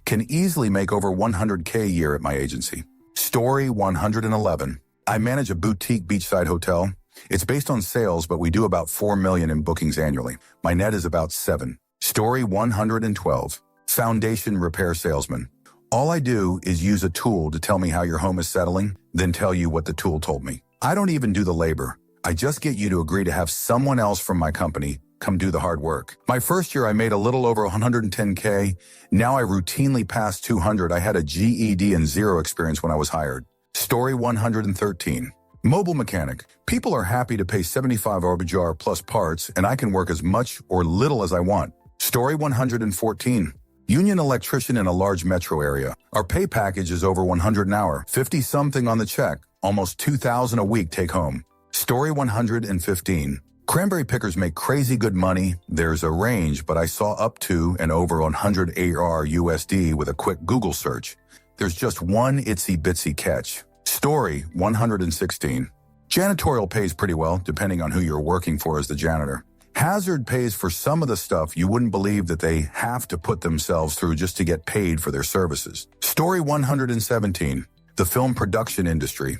Can easily make over 100K a year at my agency. Story 111. I manage a boutique beachside hotel. It's based on sales, but we do about $4 million in bookings annually. My net is about 7. Story 112. Foundation repair salesman. All I do is use a tool to tell me how your home is settling, then tell you what the tool told me. I don't even do the labor. I just get you to agree to have someone else from my company come do the hard work. My first year, I made a little over 110K. Now I routinely pass 200. I had a GED and zero experience when I was hired. Story 113. Mobile mechanic. People are happy to pay $75 ARPJ plus parts, and I can work as much or little as I want. Story 114. Union electrician in a large metro area. Our pay package is over 100 an hour, 50 something on the check, almost 2,000 a week take home. Story 115. Cranberry pickers make crazy good money. There's a range, but I saw up to and over 100 AR USD with a quick Google search. There's just one itsy bitsy catch. Story 116. Janitorial pays pretty well, depending on who you're working for as the janitor. Hazard pays for some of the stuff you wouldn't believe that they have to put themselves through just to get paid for their services. Story 117. The film production industry.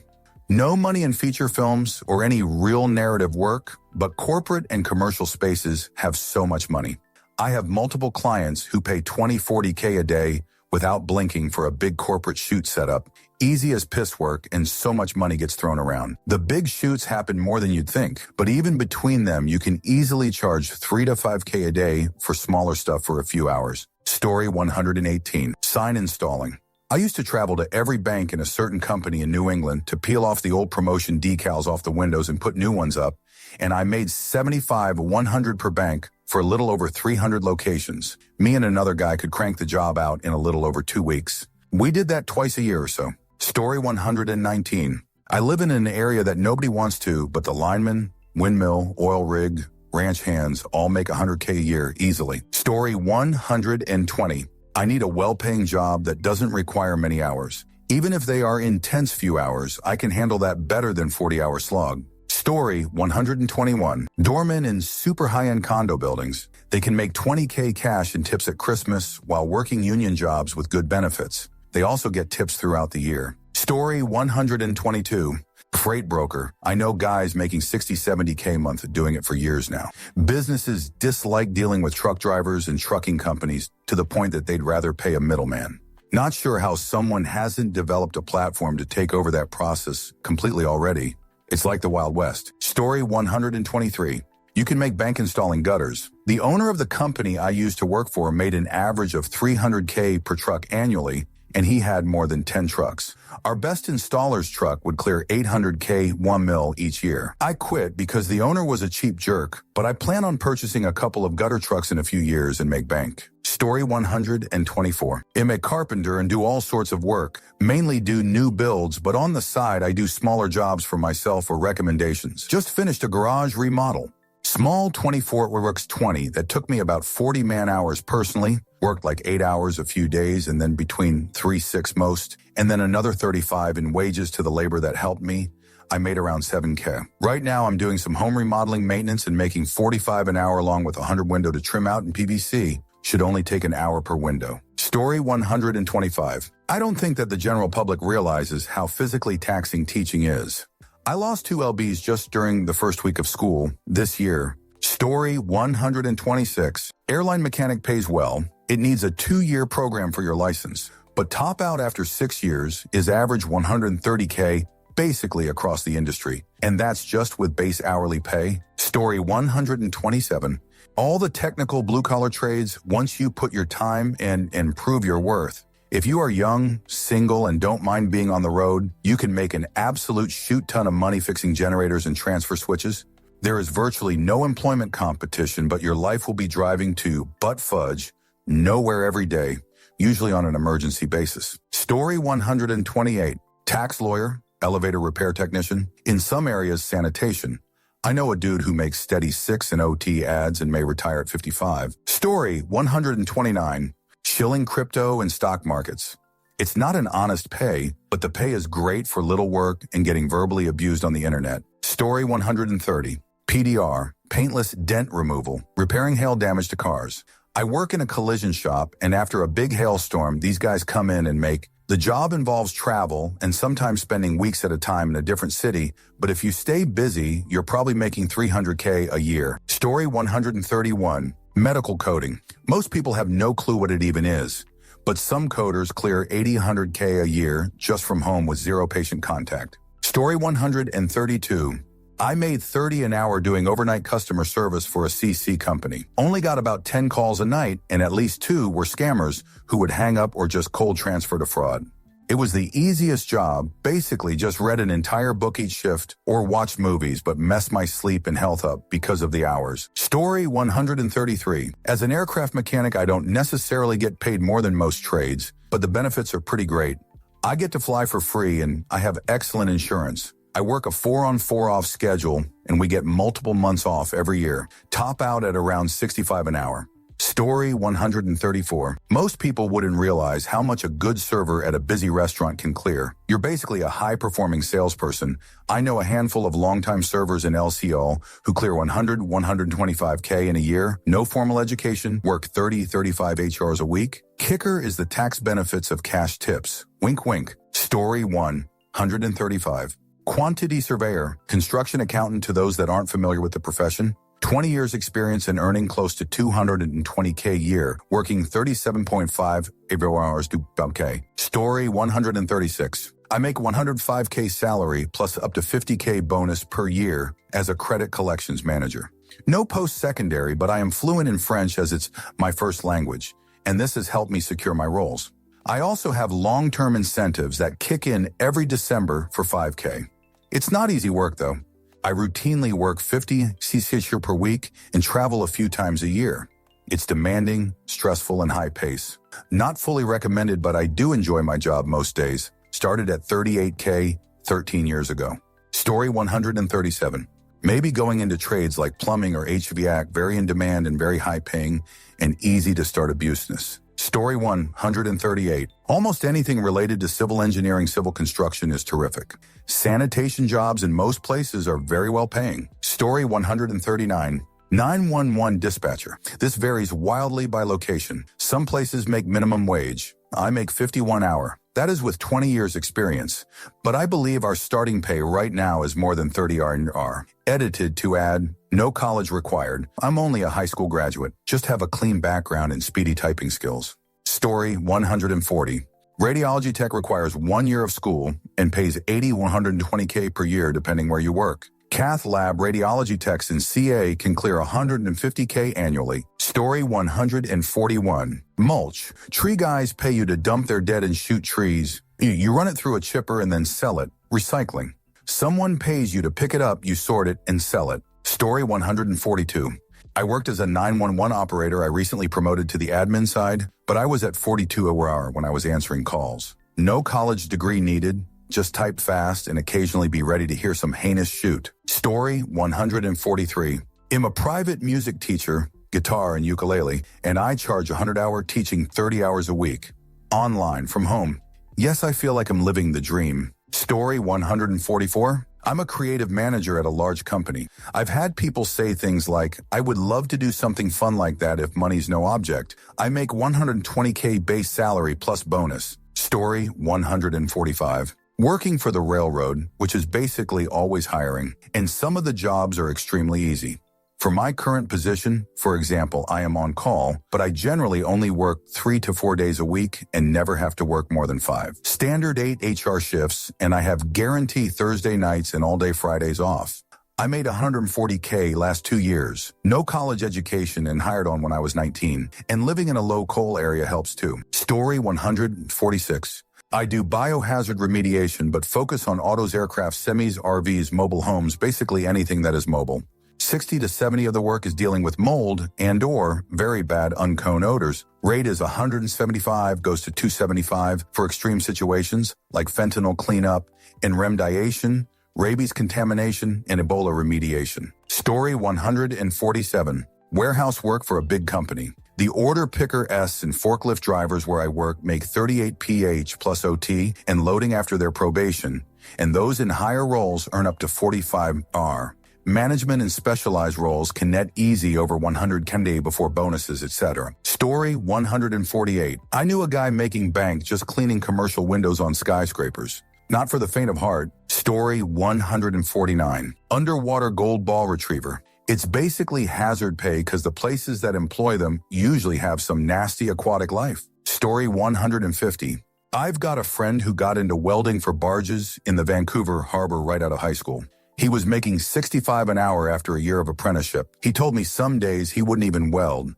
No money in feature films or any real narrative work, but corporate and commercial spaces have so much money. I have multiple clients who pay 20, 40K a day without blinking for a big corporate shoot setup. Easy as piss work, and so much money gets thrown around. The big shoots happen more than you'd think, but even between them, you can easily charge 3 to 5K a day for smaller stuff for a few hours. Story 118. Sign installing. I used to travel to every bank in a certain company in New England to peel off the old promotion decals off the windows and put new ones up, and I made $75, $100 per bank for a little over 300 locations. Me and another guy could crank the job out in a little over 2 weeks. We did that twice a year or so. Story 119. I live in an area that nobody wants to, but the linemen, windmill, oil rig, ranch hands all make 100K a year easily. Story 120. I need a well-paying job that doesn't require many hours. Even if they are intense few hours, I can handle that better than 40-hour slog. Story 121. Doormen in super high-end condo buildings. They can make $20K cash in tips at Christmas while working union jobs with good benefits. They also get tips throughout the year. Story 122. Freight broker. I know guys making 60, 70K a month doing it for years now. Businesses dislike dealing with truck drivers and trucking companies to the point that they'd rather pay a middleman. Not sure how someone hasn't developed a platform to take over that process completely already. It's like the Wild West. Story 123. You can make bank installing gutters. The owner of the company I used to work for made an average of $300K per truck annually, and he had more than 10 trucks. Our best installer's truck would clear $800K 1 mil each year. I quit because the owner was a cheap jerk, but I plan on purchasing a couple of gutter trucks in a few years and make bank. Story 124. I'm a carpenter and do all sorts of work, mainly do new builds, but on the side I do smaller jobs for myself or recommendations. Just finished a garage remodel. Small 24 works 20 that took me about 40 man-hours personally, worked like 8 hours a few days and then between 3-6 most, and then another 35 in wages to the labor that helped me. I made around 7K. Right now I'm doing some home remodeling maintenance and making 45 an hour along with 100 window to trim out in PVC. Should only take an hour per window. Story 125. I don't think that the general public realizes how physically taxing teaching is. I lost 2 lbs just during the first week of school this year. Story 126. Airline mechanic pays well. It needs a 2-year program for your license, but top out after 6 years is average 130K basically across the industry, and that's just with base hourly pay. Story 127. All the technical blue-collar trades, once you put your time in and prove your worth. If you are young, single, and don't mind being on the road, you can make an absolute shoot-ton of money fixing generators and transfer switches. There is virtually no employment competition, but your life will be driving to butt fudge nowhere every day, usually on an emergency basis. Story 128. Tax lawyer, elevator repair technician, in some areas sanitation. I know a dude who makes steady 6 in OT ads and may retire at 55. Story 129. Shilling crypto and stock markets. It's not an honest pay, but the pay is great for little work and getting verbally abused on the internet. Story 130. PDR, paintless dent removal, repairing hail damage to cars. I work in a collision shop, and after a big hailstorm, these guys come in and make. The job involves travel and sometimes spending weeks at a time in a different city, but if you stay busy, you're probably making $300K a year. Story 131. Medical coding. Most people have no clue what it even is, but some coders clear $80-100K a year just from home with 0 patient contact. Story 132. I made $30 an hour doing overnight customer service for a CC company. Only got about 10 calls a night, and at least 2 were scammers who would hang up or just cold transfer to fraud. It was the easiest job, basically just read an entire book each shift or watched movies, but messed my sleep and health up because of the hours. Story 133. As an aircraft mechanic, I don't necessarily get paid more than most trades, but the benefits are pretty great. I get to fly for free and I have excellent insurance. I work a 4-on-4-off schedule and we get multiple months off every year. Top out at around 65 an hour. Story 134. Most people wouldn't realize how much a good server at a busy restaurant can clear. You're basically a high-performing salesperson. I know a handful of longtime servers in LCO who clear 125K in a year, no formal education, work 35 hours a week. Kicker is the tax benefits of cash tips. Wink, wink. Story 135. Quantity surveyor, construction accountant to those that aren't familiar with the profession. 20 years experience and earning close to 220K a year, working 37.5 hours to K. Story 136. I make 105K salary plus up to 50K bonus per year as a credit collections manager. No post-secondary, but I am fluent in French as it's my first language, and this has helped me secure my roles. I also have long-term incentives that kick in every December for 5K. It's not easy work, though. I routinely work 50 CCH per week and travel a few times a year. It's demanding, stressful, and high pace. Not fully recommended, but I do enjoy my job most days. Started at 38K 13 years ago. Story 137. Maybe going into trades like plumbing or HVAC, very in demand and very high paying and easy to start abusiveness. Story 138. Almost anything related to civil engineering, civil construction is terrific. Sanitation jobs in most places are very well paying. Story 139. 911 dispatcher. This varies wildly by location. Some places make minimum wage. I make 51 an hour. That is with 20 years experience. But I believe our starting pay right now is more than 30 an hour. Edited to add, no college required. I'm only a high school graduate. Just have a clean background and speedy typing skills. Story 140. Radiology tech requires 1 year of school and pays $120K per year depending where you work. Cath lab radiology techs in CA can clear $150K annually. Story 141. Mulch. Tree guys pay you to dump their dead and shoot trees. You run it through a chipper and then sell it. Recycling. Someone pays you to pick it up, you sort it, and sell it. Story 142. I worked as a 911 operator. I recently promoted to the admin side, but I was at 42 an hour when I was answering calls. No college degree needed. Just type fast and occasionally be ready to hear some heinous shoot. Story 143. I'm a private music teacher, guitar and ukulele, and I charge 100-hour teaching 30 hours a week. Online, from home. Yes, I feel like I'm living the dream. Story 144. I'm a creative manager at a large company. I've had people say things like, I would love to do something fun like that if money's no object. I make $120K base salary plus bonus. Story 145. Working for the railroad, which is basically always hiring, and some of the jobs are extremely easy. For my current position, for example, I am on call, but I generally only work 3 to 4 days a week and never have to work more than 5. Standard 8 HR shifts, and I have guarantee Thursday nights and all-day Fridays off. I made $140K last 2 years. No college education and hired on when I was 19, and living in a low coal area helps too. Story 146. I do biohazard remediation, but focus on autos, aircraft, semis, RVs, mobile homes, basically anything that is mobile. 60 to 70 of the work is dealing with mold and/or very bad uncone odors. Rate is 175, goes to 275 for extreme situations like fentanyl cleanup and remediation, rabies contamination, and Ebola remediation. Story 147. Warehouse work for a big company. The order picker S and forklift drivers where I work make 38 PH plus OT and loading after their probation, and those in higher roles earn up to 45 R. Management and specialized roles can net easy over 100K before bonuses, etc. Story 148. I knew a guy making bank just cleaning commercial windows on skyscrapers. Not for the faint of heart. Story 149. Underwater gold ball retriever. It's basically hazard pay because the places that employ them usually have some nasty aquatic life. Story 150. I've got a friend who got into welding for barges in the Vancouver harbor right out of high school. He was making 65 an hour after a year of apprenticeship. He told me some days he wouldn't even weld.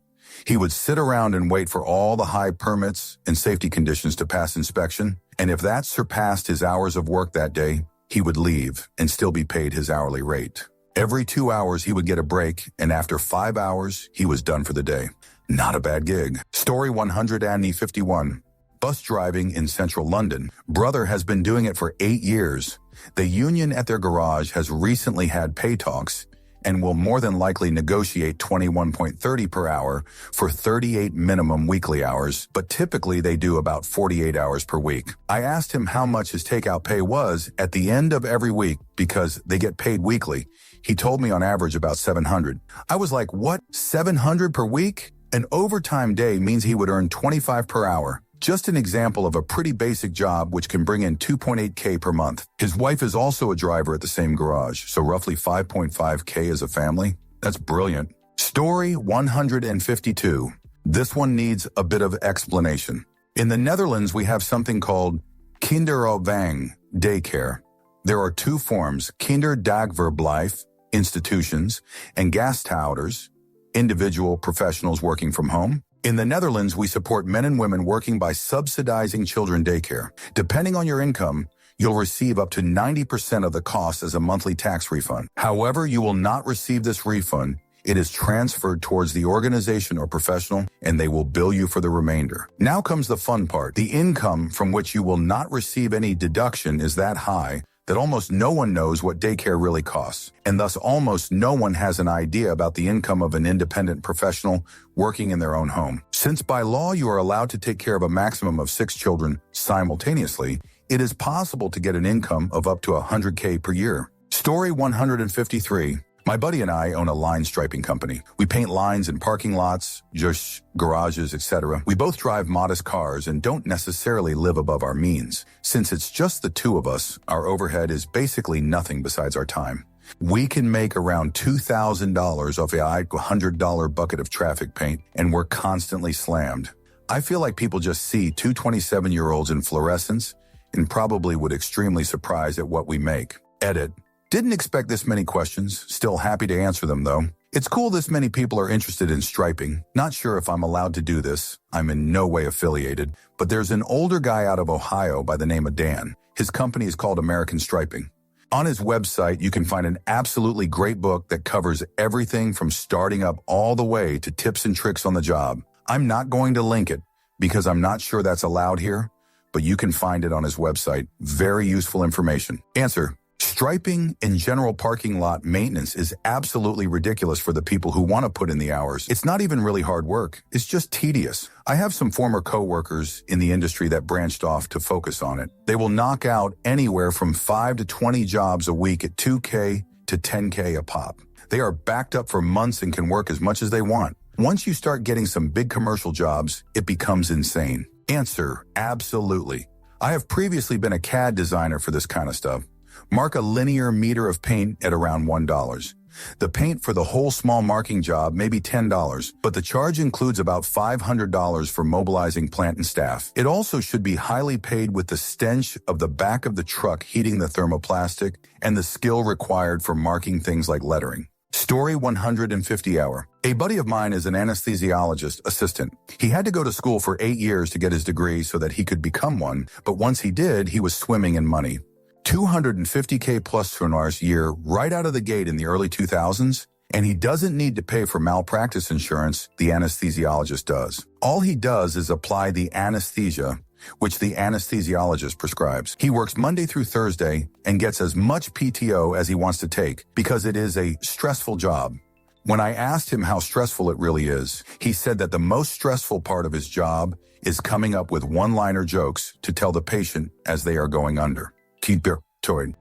He would sit around and wait for all the high permits and safety conditions to pass inspection, and if that surpassed his hours of work that day, he would leave and still be paid his hourly rate. Every 2 hours, he would get a break, and after 5 hours, he was done for the day. Not a bad gig. Story 151. Bus driving in central London. Brother has been doing it for 8 years. The union at their garage has recently had pay talks and will more than likely negotiate 21.30 per hour for 38 minimum weekly hours, but typically they do about 48 hours per week. I asked him how much his takeout pay was at the end of every week because they get paid weekly. He told me on average about 700. I was like, what? 700 per week? An overtime day means he would earn 25 per hour. Just an example of a pretty basic job which can bring in 2.8K per month. His wife is also a driver at the same garage, so roughly 5.5K as a family. That's brilliant. Story 152. This one needs a bit of explanation. In the Netherlands, we have something called kinderopvang, daycare. There are 2 forms, kinderdagverblijf, institutions, and gasthouders, individual professionals working from home. In the Netherlands, we support men and women working by subsidizing children daycare. Depending on your income, you'll receive up to 90% of the cost as a monthly tax refund. However, you will not receive this refund. It is transferred towards the organization or professional, and they will bill you for the remainder. Now comes the fun part. The income from which you will not receive any deduction is that high that almost no one knows what daycare really costs, and thus almost no one has an idea about the income of an independent professional working in their own home. Since by law you are allowed to take care of a maximum of 6 children simultaneously, it is possible to get an income of up to $100K per year. Story 153. My buddy and I own a line striping company. We paint lines in parking lots, just garages, etc. We both drive modest cars and don't necessarily live above our means. Since it's just the two of us, our overhead is basically nothing besides our time. We can make around $2,000 off a $100 bucket of traffic paint, and we're constantly slammed. I feel like people just see two 27-year-olds in fluorescence and probably would extremely surprised at what we make. Edit. Didn't expect this many questions, still happy to answer them though. It's cool this many people are interested in striping. Not sure if I'm allowed to do this. I'm in no way affiliated, but there's an older guy out of Ohio by the name of Dan. His company is called American Striping. On his website, you can find an absolutely great book that covers everything from starting up all the way to tips and tricks on the job. I'm not going to link it because I'm not sure that's allowed here, but you can find it on his website. Very useful information. Answer. Striping and general parking lot maintenance is absolutely ridiculous for the people who want to put in the hours. It's not even really hard work. It's just tedious. I have some former coworkers in the industry that branched off to focus on it. They will knock out anywhere from 5 to 20 jobs a week at $2K to $10K a pop. They are backed up for months and can work as much as they want. Once you start getting some big commercial jobs, it becomes insane. Answer. Absolutely. I have previously been a CAD designer for this kind of stuff. Mark a linear meter of paint at around $1. The paint for the whole small marking job may be $10, but the charge includes about $500 for mobilizing plant and staff. It also should be highly paid with the stench of the back of the truck heating the thermoplastic and the skill required for marking things like lettering. Story 150 hour. A buddy of mine is an anesthesiologist assistant. He had to go to school for 8 years to get his degree so that he could become one, but once he did, he was swimming in money. $250K plus for a year right out of the gate in the early 2000s, and he doesn't need to pay for malpractice insurance, the anesthesiologist does. All he does is apply the anesthesia, which the anesthesiologist prescribes. He works Monday through Thursday and gets as much PTO as he wants to take because it is a stressful job. When I asked him how stressful it really is, he said that the most stressful part of his job is coming up with one-liner jokes to tell the patient as they are going under.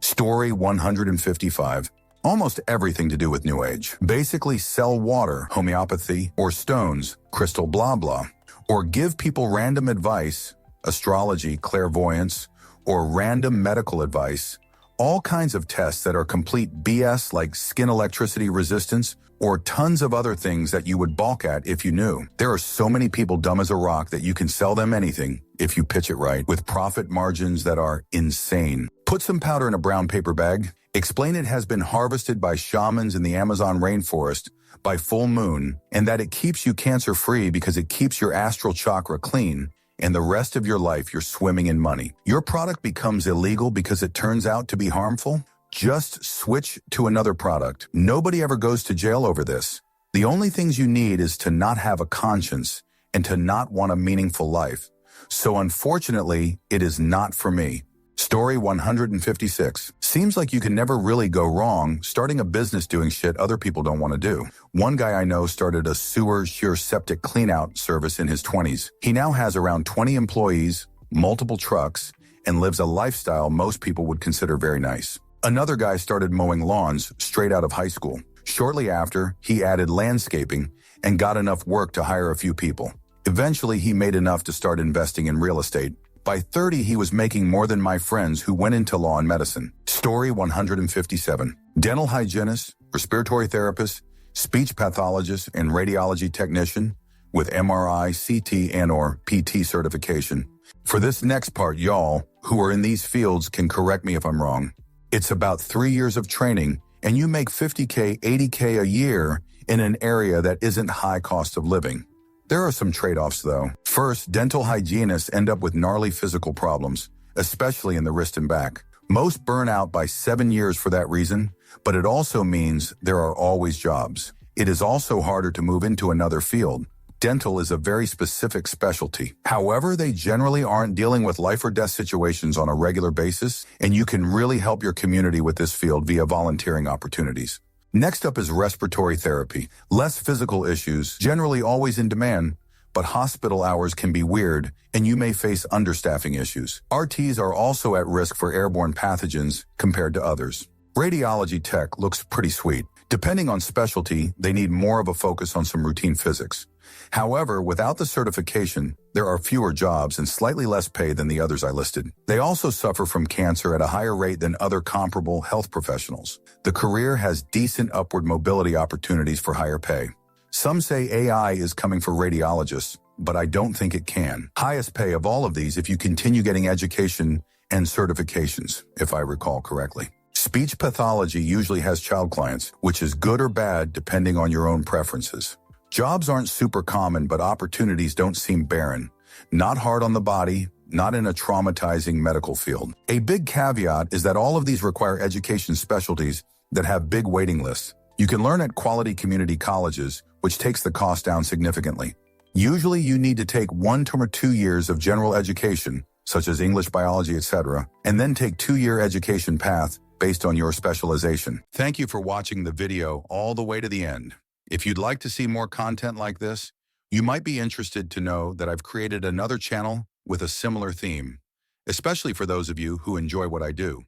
Story 155. Almost everything to do with New Age. Basically sell water, homeopathy, or stones, crystal blah blah, or give people random advice, astrology, clairvoyance, or random medical advice, all kinds of tests that are complete BS like skin electricity resistance, or tons of other things that you would balk at if you knew. There are so many people dumb as a rock that you can sell them anything if you pitch it right, with profit margins that are insane. Put some powder in a brown paper bag, explain it has been harvested by shamans in the Amazon rainforest by full moon, and that it keeps you cancer-free because it keeps your astral chakra clean, and the rest of your life you're swimming in money. Your product becomes illegal because it turns out to be harmful? Just switch to another product. Nobody ever goes to jail over this. The only things you need is to not have a conscience and to not want a meaningful life. So unfortunately, it is not for me. Story 156. Seems like you can never really go wrong starting a business doing shit other people don't want to do. One guy I know started a sewer shear septic cleanout service in his 20s. He now has around 20 employees, multiple trucks, and lives a lifestyle most people would consider very nice. Another guy started mowing lawns straight out of high school. Shortly after, he added landscaping and got enough work to hire a few people. Eventually, he made enough to start investing in real estate. By 30, he was making more than my friends who went into law and medicine. Story 157. Dental hygienist, respiratory therapist, speech pathologist, and radiology technician with MRI, CT, and/or PT certification. For this next part, y'all who are in these fields can correct me if I'm wrong. It's about 3 years of training, and you make $50K, $80K a year in an area that isn't high cost of living. There are some trade-offs, though. First, dental hygienists end up with gnarly physical problems, especially in the wrist and back. Most burn out by 7 years for that reason, but it also means there are always jobs. It is also harder to move into another field. Dental is a very specific specialty. However, they generally aren't dealing with life or death situations on a regular basis, and you can really help your community with this field via volunteering opportunities. Next up is respiratory therapy. Less physical issues, generally always in demand, but hospital hours can be weird and you may face understaffing issues. RTs are also at risk for airborne pathogens compared to others. Radiology tech looks pretty sweet. Depending on specialty, they need more of a focus on some routine physics. However, without the certification, there are fewer jobs and slightly less pay than the others I listed. They also suffer from cancer at a higher rate than other comparable health professionals. The career has decent upward mobility opportunities for higher pay. Some say AI is coming for radiologists, but I don't think it can. Highest pay of all of these if you continue getting education and certifications, if I recall correctly. Speech pathology usually has child clients, which is good or bad depending on your own preferences. Jobs aren't super common, but opportunities don't seem barren. Not hard on the body, not in a traumatizing medical field. A big caveat is that all of these require education specialties that have big waiting lists. You can learn at quality community colleges, which takes the cost down significantly. Usually you need to take 1 to 2 years of general education, such as English, biology, etc., and then take 2-year education path based on your specialization. Thank you for watching the video all the way to the end. If you'd like to see more content like this, you might be interested to know that I've created another channel with a similar theme, especially for those of you who enjoy what I do.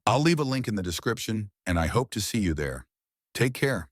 I'll leave a link in the description, and I hope to see you there. Take care.